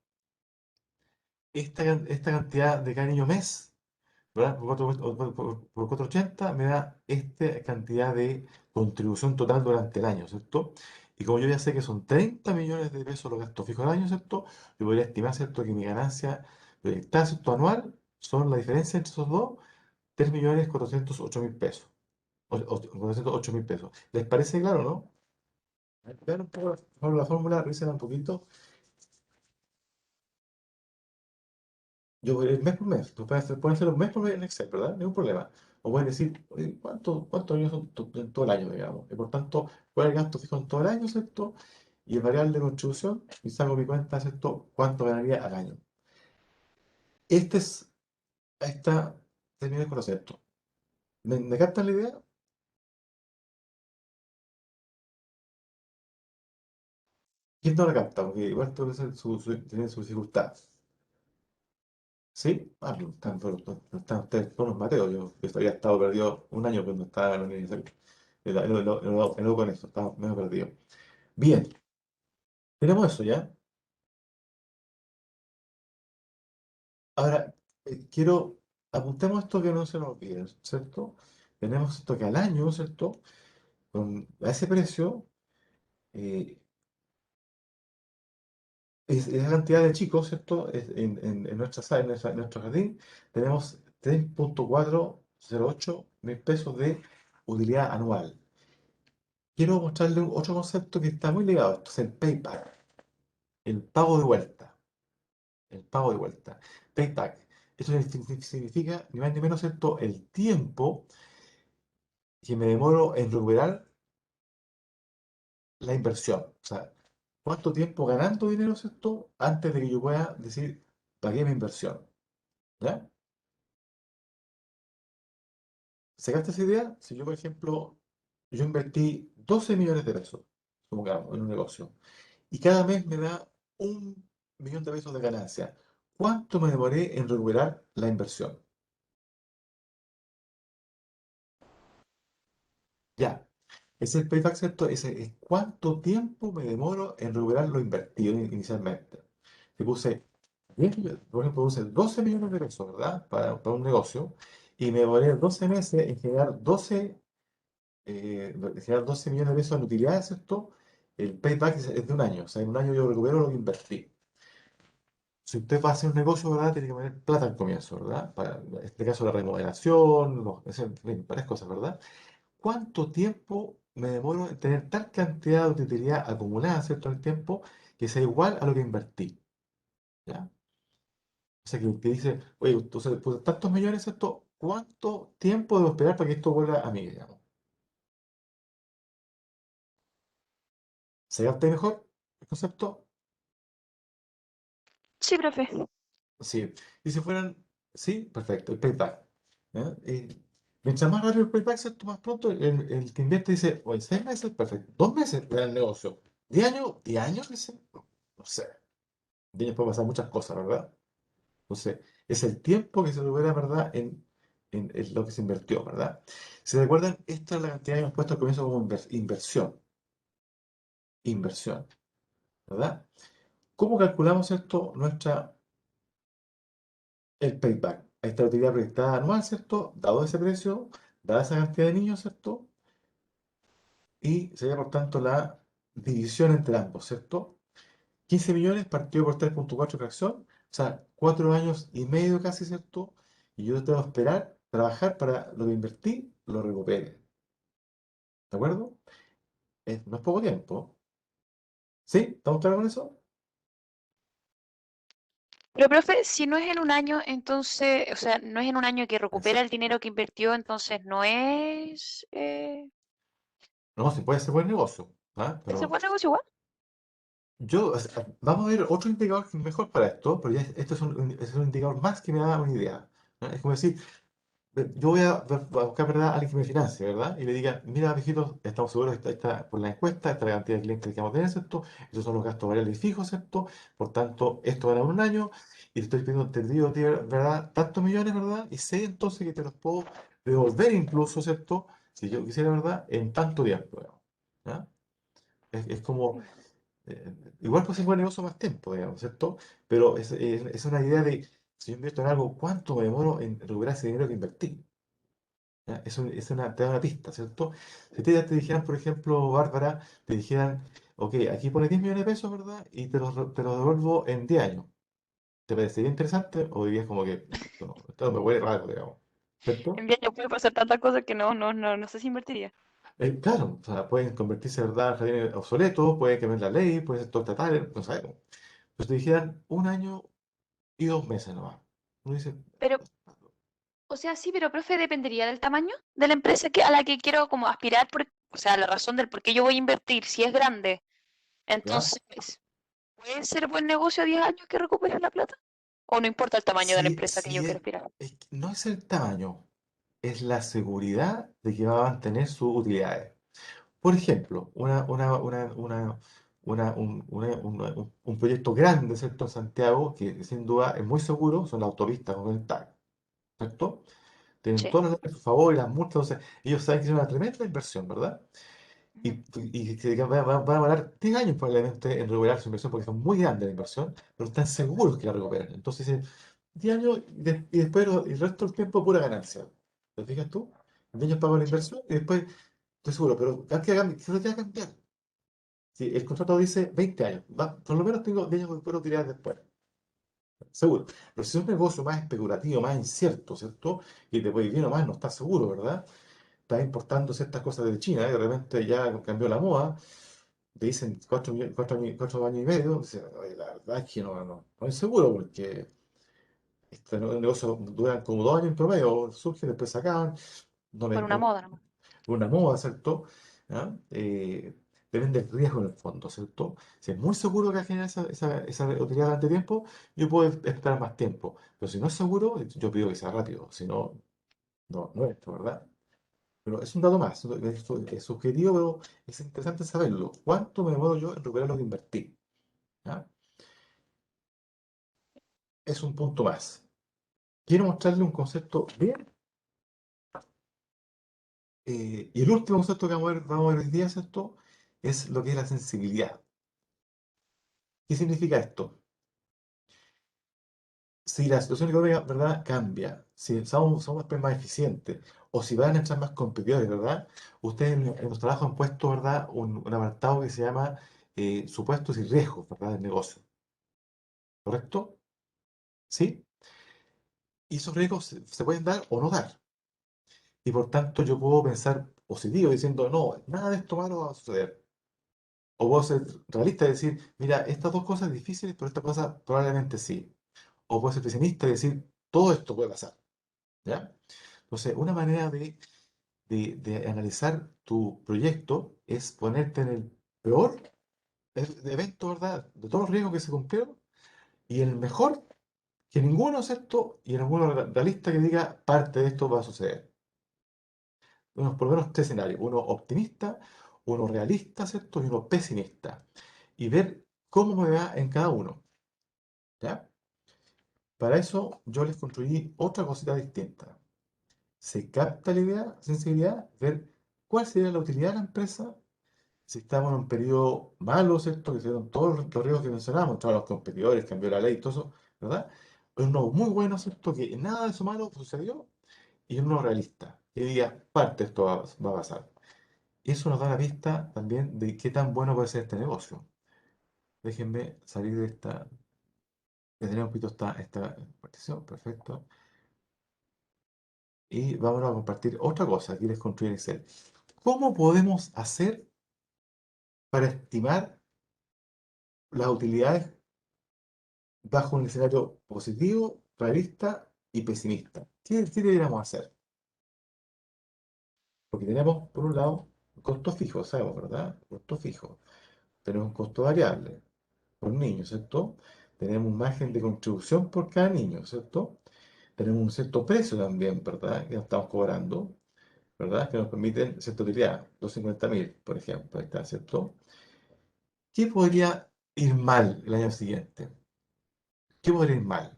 esta cantidad de cada niño mes, ¿verdad? Por 480 me da esta cantidad de contribución total durante el año, ¿cierto? Y como yo ya sé que son 30 millones de pesos los gastos fijos al año, ¿cierto? Yo podría estimar, ¿cierto? Que mi ganancia proyectada, ¿cierto? Anual son la diferencia entre esos dos, 3.408.000 pesos. O 408.000 pesos. ¿Les parece claro, no? Vean un poco la fórmula, revisen un poquito. Yo el mes por mes, pueden hacer un mes por mes en Excel, ¿verdad? Ningún problema. O pueden decir, oye, ¿cuántos años son en todo el año, digamos? Y por tanto, ¿cuál es el gasto fijo en todo el año, ¿cierto? Y el variable de contribución, y saco mi cuenta, ¿cierto? ¿Cuánto ganaría al año? Este es, esta, terminé con esto. ¿Me captan la idea? ¿Quién no la capta? Porque igual tiene su dificultad. ¿Sí? Ah, no están ustedes con los Mateos. Yo había estado perdido un año cuando estaba en la universidad. Luego con eso, estaba medio perdido. Bien, tenemos eso ya. Ahora, apuntemos esto que no se nos olvide, ¿cierto? Tenemos esto que al año, ¿cierto? A ese precio, eh, esa cantidad de chicos, ¿cierto? En nuestra sala, en nuestro jardín, tenemos 3.408.000 pesos de utilidad anual. Quiero mostrarle otro concepto que está muy ligado a esto, es el payback, el pago de vuelta, el pago de vuelta. Payback, eso significa ni más ni menos, ¿cierto? El tiempo que me demoro en recuperar la inversión. O sea, ¿cuánto tiempo ganando dinero, ¿cierto? Antes de que yo pueda decir, pagué mi inversión. ¿Ya? ¿Sacaste esa idea? Si yo, por ejemplo, yo invertí 12 millones de pesos, supongamos, en un negocio, y cada mes me da 1 millón de pesos de ganancia, ¿cuánto me demoré en recuperar la inversión? Ya. Es el payback, ¿cierto? Es cuánto tiempo me demoro en recuperar lo invertido inicialmente. Te puse 10 millones, por ejemplo, puse 12 millones de pesos, ¿verdad? Para un negocio, y me demoré 12 meses en generar 12 millones de pesos en utilidades, ¿cierto? El payback es de un año, o sea, en un año yo recupero lo que invertí. Si usted va a hacer un negocio, ¿verdad? Tiene que poner plata al comienzo, ¿verdad? En este caso, la remodelación, en fin, varias cosas, ¿verdad? ¿Cuánto tiempo me demoro en tener tal cantidad de utilidad acumulada, ¿cierto? En el tiempo que sea igual a lo que invertí, ¿ya? O sea, que dice, oye, entonces puse tantos millones, ¿cierto? ¿Cuánto tiempo debo esperar para que esto vuelva a mí, digamos? ¿Se capta mejor el concepto? Sí, profe. Sí. Y si fueran, sí, perfecto, el payback. ¿Ya? Mientras más rápido el payback, ¿cierto? Más pronto el que invierte dice, oye, 6 meses, perfecto. 2 meses, gran negocio. 10 años, 10 años, dice, no sé. 10 años puede pasar muchas cosas, ¿verdad? Entonces, es el tiempo que se recupera, ¿verdad? En lo que se invirtió, ¿verdad? Si recuerdan, esta es la cantidad que hemos puesto al comienzo como inversión. Inversión, ¿verdad? ¿Cómo calculamos esto? El payback. Esta utilidad proyectada anual, ¿cierto? Dado ese precio, dada esa cantidad de niños, ¿cierto? Y sería, por tanto, la división entre ambos, ¿cierto? 15 millones partido por 3.4 fracción, o sea, 4 años y medio casi, ¿cierto? Y yo tengo que esperar, trabajar para lo que invertí, lo recupere. ¿De acuerdo? No es poco tiempo. ¿Sí? ¿Estamos claros con eso? Pero, profe, si no es en un año, entonces, o sea, no es en un año que recupera Eso. el dinero que invirtió, entonces no es No, se puede hacer buen negocio, ¿ah? ese Pero buen negocio igual. o sea, vamos a ver otro indicador que es mejor para esto, pero ya esto es un indicador más que me da una idea. ¿Ah? Es como decir, yo voy a buscar, ¿verdad?, a alguien que me financie, ¿verdad? Y le diga, mira, viejito, estamos seguros que por la encuesta, esta es la cantidad de clientes que vamos a tener, ¿cierto? Esos son los gastos variables y fijos, ¿cierto? Por tanto, esto va a un año y te estoy pidiendo entendido, tío, ¿verdad? Tantos millones, ¿verdad? Y sé entonces que te los puedo devolver incluso, ¿cierto? Si yo quisiera, ¿verdad? En tanto tiempo, digamos, ¿ya? Es como, eh, igual puede ser buen negocio más tiempo, digamos, ¿cierto? Pero es una idea de, si yo invierto en algo, ¿cuánto me demoro en recuperar ese dinero que invertí? ¿Ya? Te da una pista, ¿cierto? Si te dijeran, por ejemplo, Bárbara, te dijeran, ok, aquí pone 10 millones de pesos, ¿verdad? Y te los devuelvo en 10 años. ¿Te parecería interesante o dirías como que, no, esto me huele raro, digamos? ¿Cierto? En 10 años puede pasar tantas cosas que no sé si invertiría. Claro, o sea, pueden convertirse, ¿verdad?, en jardines obsoletos, pueden cambiar la ley, pueden ser todo estatales, no sabemos. Pero si te dijeran 1 año y 2 meses nomás. Uno dice, Pero, o sea, sí, pero, profe, dependería del tamaño de la empresa a la que quiero como aspirar, o sea, la razón del por qué yo voy a invertir, si es grande. ¿ya? Entonces, ¿puede ser buen negocio a 10 años que recupere la plata? ¿O no importa el tamaño de la Sí, empresa que yo sí, quiero aspirar? no es el tamaño, es la seguridad de que va a mantener sus utilidades. Por ejemplo, un proyecto grande, ¿cierto? En Santiago, que sin duda es muy seguro, son las autopistas conectadas, ¿cierto? Tienen Sí. todas las leyes a su favor y las multas, entonces ellos saben que es una tremenda inversión, ¿verdad? Ujú. Y que va a demorar 10 años probablemente en recuperar su inversión porque son muy grandes la inversión, pero están seguros que la recuperen. Entonces dicen, 10 años y después el resto del tiempo pura ganancia. ¿Te fijas tú? 10 años pago la Sí. inversión y después estoy seguro, pero ¿qué lo que va a cambiar? Si el contrato dice 20 años, por lo menos tengo 10 años que puedo tirar después. Seguro. Pero si es un negocio más especulativo, más incierto, ¿cierto? Y te puede ir bien o mal, no estás seguro, ¿verdad? Estás importando ciertas cosas de China y de repente ya cambió la moda, te dicen 4 años y medio, dices, "Oye, la verdad es que no es seguro porque este negocio duran como 2 años en promedio, surgen, después se acaban, no Por les, una no- moda nomás. una moda, ¿cierto? ¿Ya? Depende del riesgo en el fondo, ¿cierto? Si es muy seguro que va a generar esa utilidad durante tiempo, yo puedo esperar más tiempo. Pero si no es seguro, yo pido que sea rápido. Si no, no es esto, ¿verdad? Pero es un dato más. Es subjetivo, pero es interesante saberlo. ¿Cuánto me demoro yo en recuperar lo que invertí? ¿Ya? Es un punto más. Quiero mostrarle un concepto bien. Y el último concepto que vamos a ver hoy día, ¿cierto? Es lo que es la sensibilidad. ¿Qué significa esto? Si la situación económica, ¿verdad?, cambia, si somos pues más eficientes, o si van a entrar más competidores, ¿verdad? Ustedes en los trabajos han puesto, ¿verdad?, un apartado que se llama supuestos y riesgos, ¿verdad?, del negocio, ¿correcto? ¿Sí? Y esos riesgos se pueden dar o no dar. Y por tanto yo puedo pensar positivo diciendo, no, nada de esto malo va a suceder. O puedo ser realista y decir, mira, estas dos cosas difíciles, pero esta cosa probablemente sí. O puedo ser pesimista y decir, todo esto puede pasar. ¿Ya? Entonces, una manera de analizar tu proyecto es ponerte en el peor evento, ¿verdad? De todos los riesgos que se cumplieron y el mejor, que ninguno aceptó y en alguno realista que diga parte de esto va a suceder. Por lo menos tres escenarios, uno optimista, uno realista, ¿cierto? Y uno pesimista. Y ver cómo me va en cada uno. ¿Ya? Para eso yo les construí otra cosita distinta. Se capta la idea, sensibilidad, ver cuál sería la utilidad de la empresa si estamos en un periodo malo, ¿cierto? Que se dieron todos los riesgos que mencionamos, todos los competidores, cambió la ley, todo eso, ¿verdad? Uno muy bueno, ¿cierto? Que nada de eso malo sucedió y uno realista, que diga, parte de esto va a pasar. Eso nos da la pista también de qué tan bueno puede ser este negocio. Déjenme salir de tener un poquito esta partición, perfecto. Y vamos a compartir otra cosa, aquí les construir Excel. ¿Cómo podemos hacer para estimar las utilidades bajo un escenario positivo, realista y pesimista? ¿Qué deberíamos hacer? Porque tenemos, por un lado, costo fijo, sabemos, ¿verdad? Costo fijo. Tenemos un costo variable por niño, ¿cierto? Tenemos un margen de contribución por cada niño, ¿cierto? Tenemos un cierto precio también, ¿verdad? Que nos estamos cobrando, ¿verdad? Que nos permiten cierta utilidad, 250.000, por ejemplo, ahí está, ¿cierto? ¿Qué podría ir mal el año siguiente? ¿Qué podría ir mal?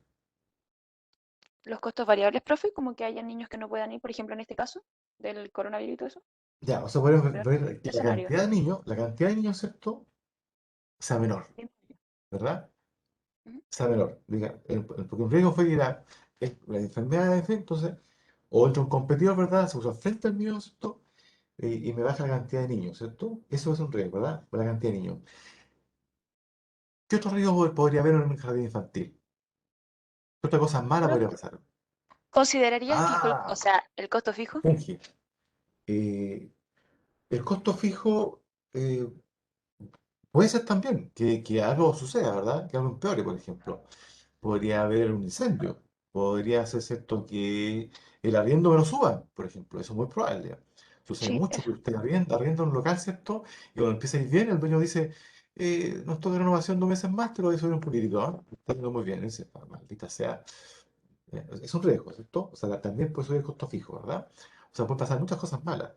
Los costos variables, profe, como que haya niños que no puedan ir, por ejemplo, en este caso, del coronavirus y todo eso. Ya, o sea, podemos Peor ver que escenario. la cantidad de niños, ¿cierto? Sea menor, Disminuye. ¿verdad? Ujú. Sea menor. Diga, porque un riesgo fue que la enfermedad, en fin, entonces, o entre un competidor, ¿verdad? Se puso frente al mío, ¿cierto? Y me baja la cantidad de niños, ¿cierto? Eso es un riesgo, ¿verdad? Por la cantidad de niños. ¿Qué otro riesgo podría haber en un jardín infantil? ¿Qué otra cosa mala podría Profe, pasar? ¿consideraría fijo, o Ah, sea, el costo fijo? Fungi. Eh, el costo fijo eh, puede ser también que algo suceda, ¿verdad? Que algo empeore, por ejemplo. Podría haber un incendio. Podría ser cierto que el arriendo me lo suba, por ejemplo. Eso es muy probable. Sucede Sí, mucho que eso. usted arrienda un local, ¿cierto? Y cuando empieza a ir bien, el dueño dice, nos toca renovación 2 meses más, te lo voy a subir un político, ¿ah? Está yendo muy bien. Dice, "Ah, maldita sea. Es un riesgo, ¿cierto? O sea, también puede subir el costo fijo, ¿verdad? O sea, pueden pasar muchas cosas malas.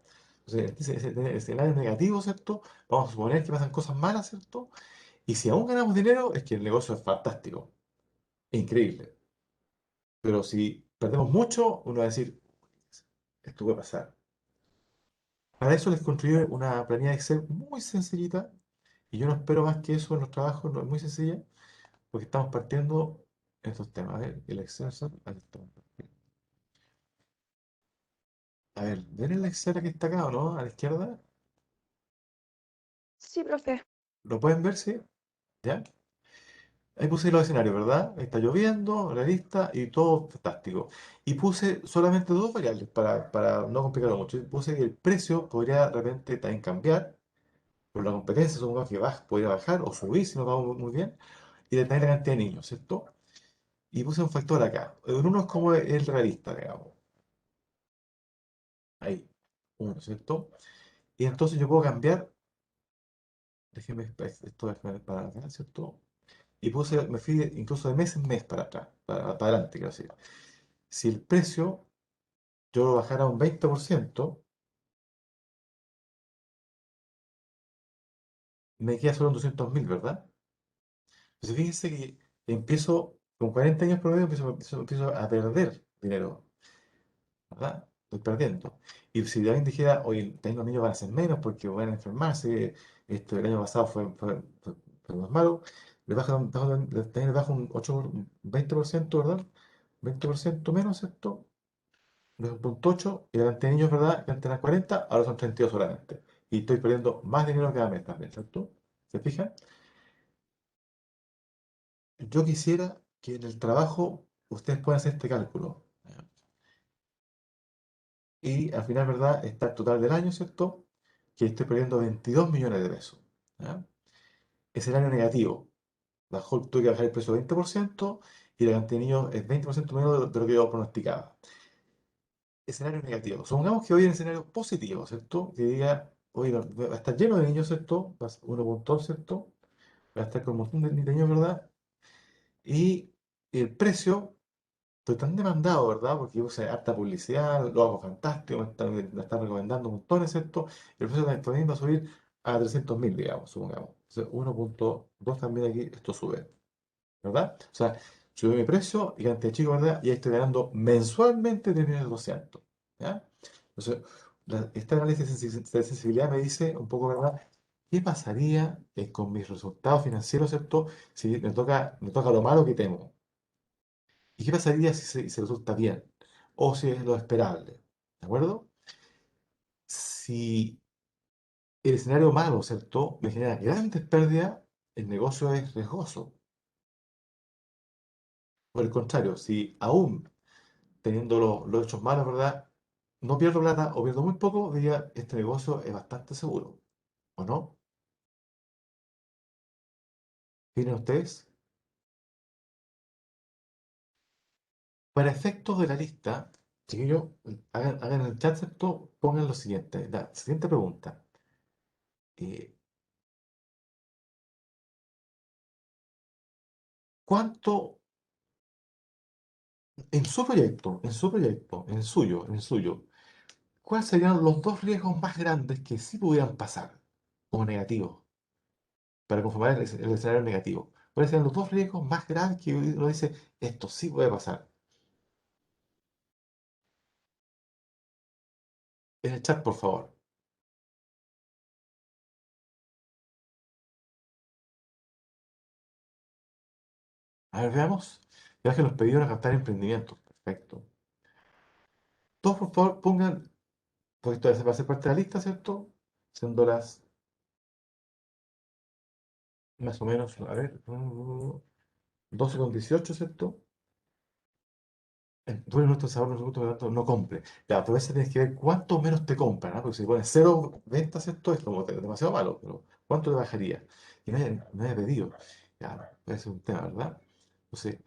Entonces, ese escenario negativo, ¿cierto? Vamos a suponer que pasan cosas malas, ¿cierto? Y si aún ganamos dinero, es que el negocio es fantástico, increíble. Pero si perdemos mucho, uno va a decir, esto puede pasar. Para eso les construí una planilla de Excel muy sencillita, y yo no espero más que eso en los trabajos, no es muy sencilla, porque estamos partiendo en estos temas. A ver, el Excel, ahí está. A ver, ¿ven el Excel que está acá o no? A la izquierda. Sí, profe. ¿Lo pueden ver? Sí. ¿Ya? Ahí puse los escenarios, ¿verdad? Ahí está lloviendo, realista y todo fantástico. Y puse solamente dos variables para no complicarlo mucho. Y puse que el precio podría de repente también cambiar, por la competencia, supongamos que podría bajar o subir si nos vamos muy bien, y también la cantidad de niños, ¿cierto? Y puse un factor acá. En uno es como el realista, digamos. Ahí, uno, ¿cierto? Y entonces yo puedo cambiar, déjeme, esto es para acá, ¿cierto? Y me fui incluso de mes en mes para atrás, para adelante, quiero decir. Si el precio yo lo bajara un 20%, me queda solo en 200.000, ¿verdad? Entonces fíjense que empiezo, con 40 años promedio, empiezo a perder dinero, ¿verdad? Estoy perdiendo. Y si alguien dijera, oye, los niños van a ser menos porque van a enfermarse, esto el año pasado fue más malo, también le bajo un 8, un 20%, ¿verdad? 20% menos, ¿cierto? 2.8 y la cantidad de niños, ¿verdad? Que antes eran 40, ahora son 32 solamente. Y estoy perdiendo más dinero cada mes también, ¿cierto? ¿Se fijan? Yo quisiera que en el trabajo ustedes puedan hacer este cálculo. ¿Ya? Y al final, ¿verdad? Está el total del año, ¿cierto? Que estoy perdiendo 22 millones de pesos. ¿Ya? Escenario negativo. Tuve que bajar el precio 20% y la cantidad de niños es 20% menos de lo que yo pronosticaba. Escenario negativo. Supongamos que hoy en escenario positivo, ¿cierto? Que diga, hoy va a estar lleno de niños, ¿cierto? 1.2, ¿cierto? Va a estar con un montón de niños, ¿verdad? Y el precio, estoy tan demandado, ¿verdad? Porque yo puse harta publicidad, lo hago fantástico, me están recomendando montones, ¿cierto? El precio también va a subir a 300.000, digamos, supongamos. Entonces, 1.2 también aquí, esto sube. ¿Verdad? O sea, sube mi precio y cantidad de chicos, ¿verdad? Y ahí estoy ganando mensualmente 3.200.000, ¿ya? Entonces, este análisis de sensibilidad me dice un poco, ¿verdad? ¿Qué pasaría con mis resultados financieros, ¿cierto? Si me toca lo malo que temo. ¿Y qué pasaría si resulta bien? O si es lo esperable. ¿De acuerdo? Si el escenario malo, ¿cierto? Me genera grandes pérdidas, el negocio es riesgoso. Por el contrario, si aún teniendo los hechos malos, ¿verdad? No pierdo plata o pierdo muy poco, diría, este negocio es bastante seguro, ¿o no? ¿Tienen ustedes? Para efectos de la lista, chiquillos, hagan en el chat, ¿cierto? Pongan lo siguiente, la siguiente pregunta. Eh, ¿Cuánto, en el suyo, cuáles serían los dos riesgos más grandes que sí pudieran pasar como negativos para conformar el escenario negativo? ¿Cuáles serían los dos riesgos más grandes que uno dice, esto sí puede pasar? En el chat, por favor. A ver, veamos. Ya que nos pidieron a captar emprendimientos. Perfecto. Todos, por favor, pongan, porque esto va a ser parte de la lista, ¿cierto? Siendo las más o menos, a ver, 12:18, ¿cierto? Tú eres nuestro sabor, nosotros por lo tanto no compre. Ya, pero a veces tienes que ver cuánto menos te compran, ¿ah? Porque si pones cero ventas, esto es como demasiado malo, pero ¿cuánto te bajaría? Y no haya pedido. Ya, puede ser un tema, ¿verdad? Entonces,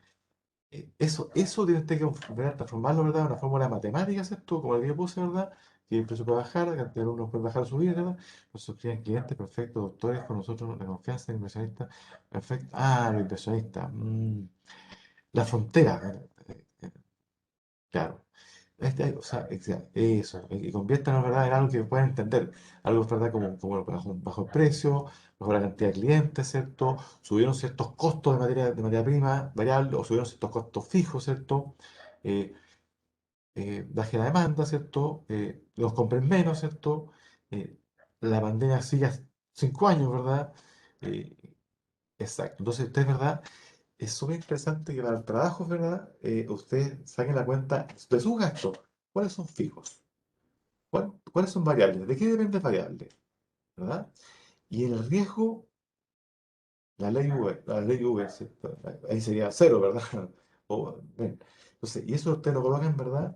eso tienes que transformarlo, ¿verdad? En una fórmula matemática, ¿cierto? Como la que yo puse, ¿verdad? Que el precio puede bajar, la cantidad de alumnos puede bajar o subir, ¿verdad? Nuestros clientes, perfecto, doctores, con nosotros, la confianza, inversionista, perfecto. Ah, los inversionistas. La frontera, claro. O sea, eso, y conviértanlo, ¿verdad?, en algo que puedan entender. Algo, ¿verdad?, como bajo el precio, bajo la cantidad de clientes, ¿cierto? Subieron ciertos costos de materia prima variable o subieron ciertos costos fijos, ¿cierto? Eh, baje la demanda, ¿cierto? Los compren menos, ¿cierto? Eh, la pandemia sigue hace 5 años, ¿verdad? Eh, exacto. Entonces, ustedes, ¿verdad? Es súper interesante que para el trabajo, ¿verdad? Ustedes saquen la cuenta de sus gastos. ¿Cuáles son fijos? ¿Cuáles son variables? ¿De qué depende variable? ¿Verdad? Y el riesgo, la ley V, ¿cierto? Ahí sería cero, ¿verdad? Bien. Entonces, y eso ustedes lo colocan, ¿verdad?,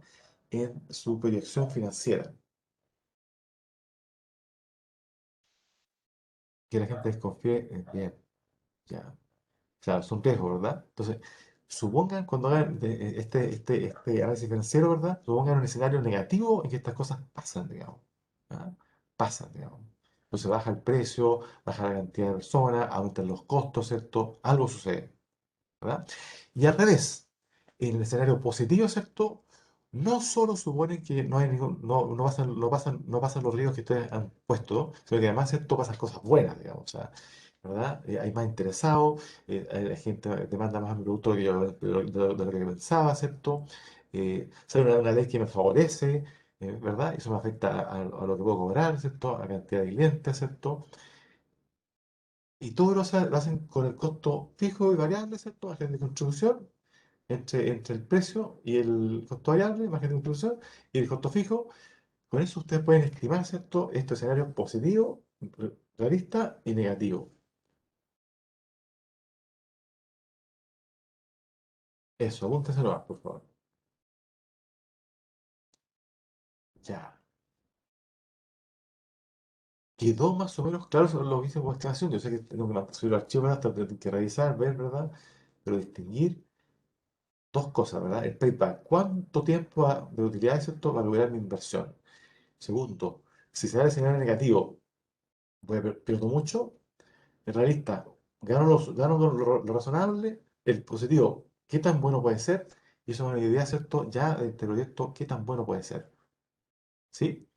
en su proyección financiera. Que la gente desconfíe, bien, ya. O sea, son riesgos, ¿verdad? Entonces, supongan cuando hagan este análisis financiero, ¿verdad? Supongan un escenario negativo en que estas cosas pasan, digamos. ¿Ah? Pasan, digamos. Entonces baja el precio, baja la cantidad de personas, aumentan los costos, ¿cierto? Algo sucede, ¿verdad? Y al revés, en el escenario positivo, ¿cierto? No solo suponen que no hay no pasan los riesgos que ustedes han puesto, sino que además, ¿cierto?, pasan cosas buenas, digamos. O sea, ¿verdad? Hay más interesados, la gente demanda más a mi producto de lo que pensaba, ¿cierto? Sale una ley que me favorece, ¿verdad? Eso me afecta a lo que puedo cobrar, ¿cierto? A la cantidad de clientes, ¿cierto? Y todo lo hacen con el costo fijo y variable, ¿cierto? Margen de contribución entre el precio y el costo variable, margen de contribución y el costo fijo. Con eso ustedes pueden estimar, ¿cierto?, estos escenarios positivos, realistas y negativos. Eso, apúntenselo más, por favor. Ya. Quedó más o menos claro sobre lo que hice con estimación. Yo sé que tengo que subir los archivos, hasta tengo que revisar, ver, ¿verdad? Pero distinguir dos cosas, ¿verdad? El payback. ¿Cuánto tiempo de utilidad es esto para lograr mi inversión? Segundo, si se da el escenario negativo, pierdo mucho. El realista, gano lo razonable. El positivo, ¿qué tan bueno puede ser? Y eso es una idea, ¿cierto? Ya de este proyecto, ¿qué tan bueno puede ser? ¿Sí?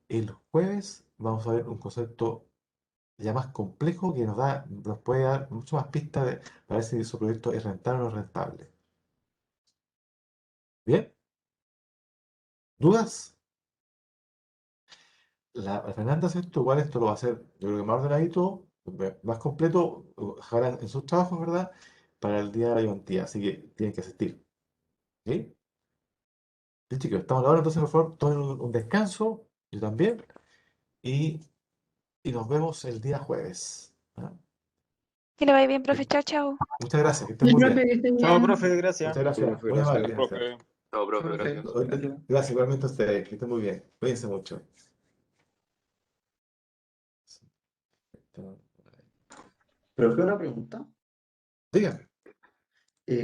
El jueves vamos a ver un concepto ya más complejo que nos puede dar mucho más pistas para ver si su proyecto es rentable o no rentable. ¿Bien? ¿Dudas? La Fernanda, ¿cierto? Igual esto lo va a hacer, yo creo que más ordenadito, más completo, ojalá en sus trabajos, ¿verdad? Para el día de la ayudantía, así que tienen que asistir. ¿Sí? Sí, chicos, estamos a la hora, entonces por favor, tomen un descanso, yo también, y, y nos vemos el día jueves. ¿Ah? Que le vaya bien, profe. Chao, chao. Muchas gracias, que estén Sí, muy profe, bien. que esté Chao, bien. profe, gracias. Muchas Chao, gracias, profe, muy amable, gracias. gracias. Profe. Chao, profe, gracias. Gracias, igualmente a ustedes, que estén muy bien. Cuídense mucho. Profe, una pregunta. Díganme.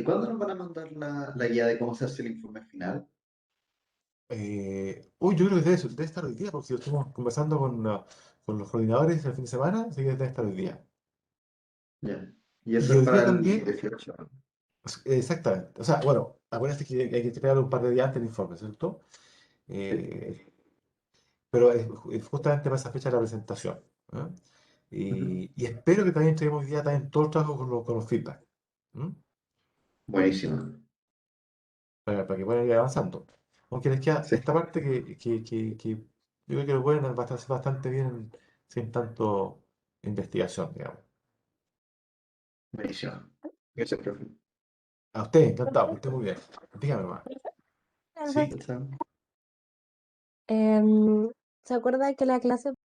¿Cuándo nos van a mandar la guía de cómo se hace el informe final? Yo creo que debe estar hoy día, porque lo estuvimos conversando con los coordinadores el fin de semana, así que debe estar hoy día. Ya. Y eso Y es hoy para día el también, 18. exactamente. O sea, bueno, acuérdense que hay que entregar un par de días antes el informe, ¿cierto? Sí. Eh, pero es justamente para esa fecha de la presentación. ¿Ah? Ujú. Y espero que también entreguemos hoy día también todo el trabajo con los feedback. ¿Mm? Buenísimo. Para que puedan ir avanzando. Aunque les queda Sí. esta parte que yo creo que lo pueden hacer bastante bien sin tanto investigación, digamos. Buenísimo. Gracias, profe. A ustedes, encantado, que estén muy bien. Dígame más. Profe, ¿Sí? Chao, chao. ¿se acuerda que la clase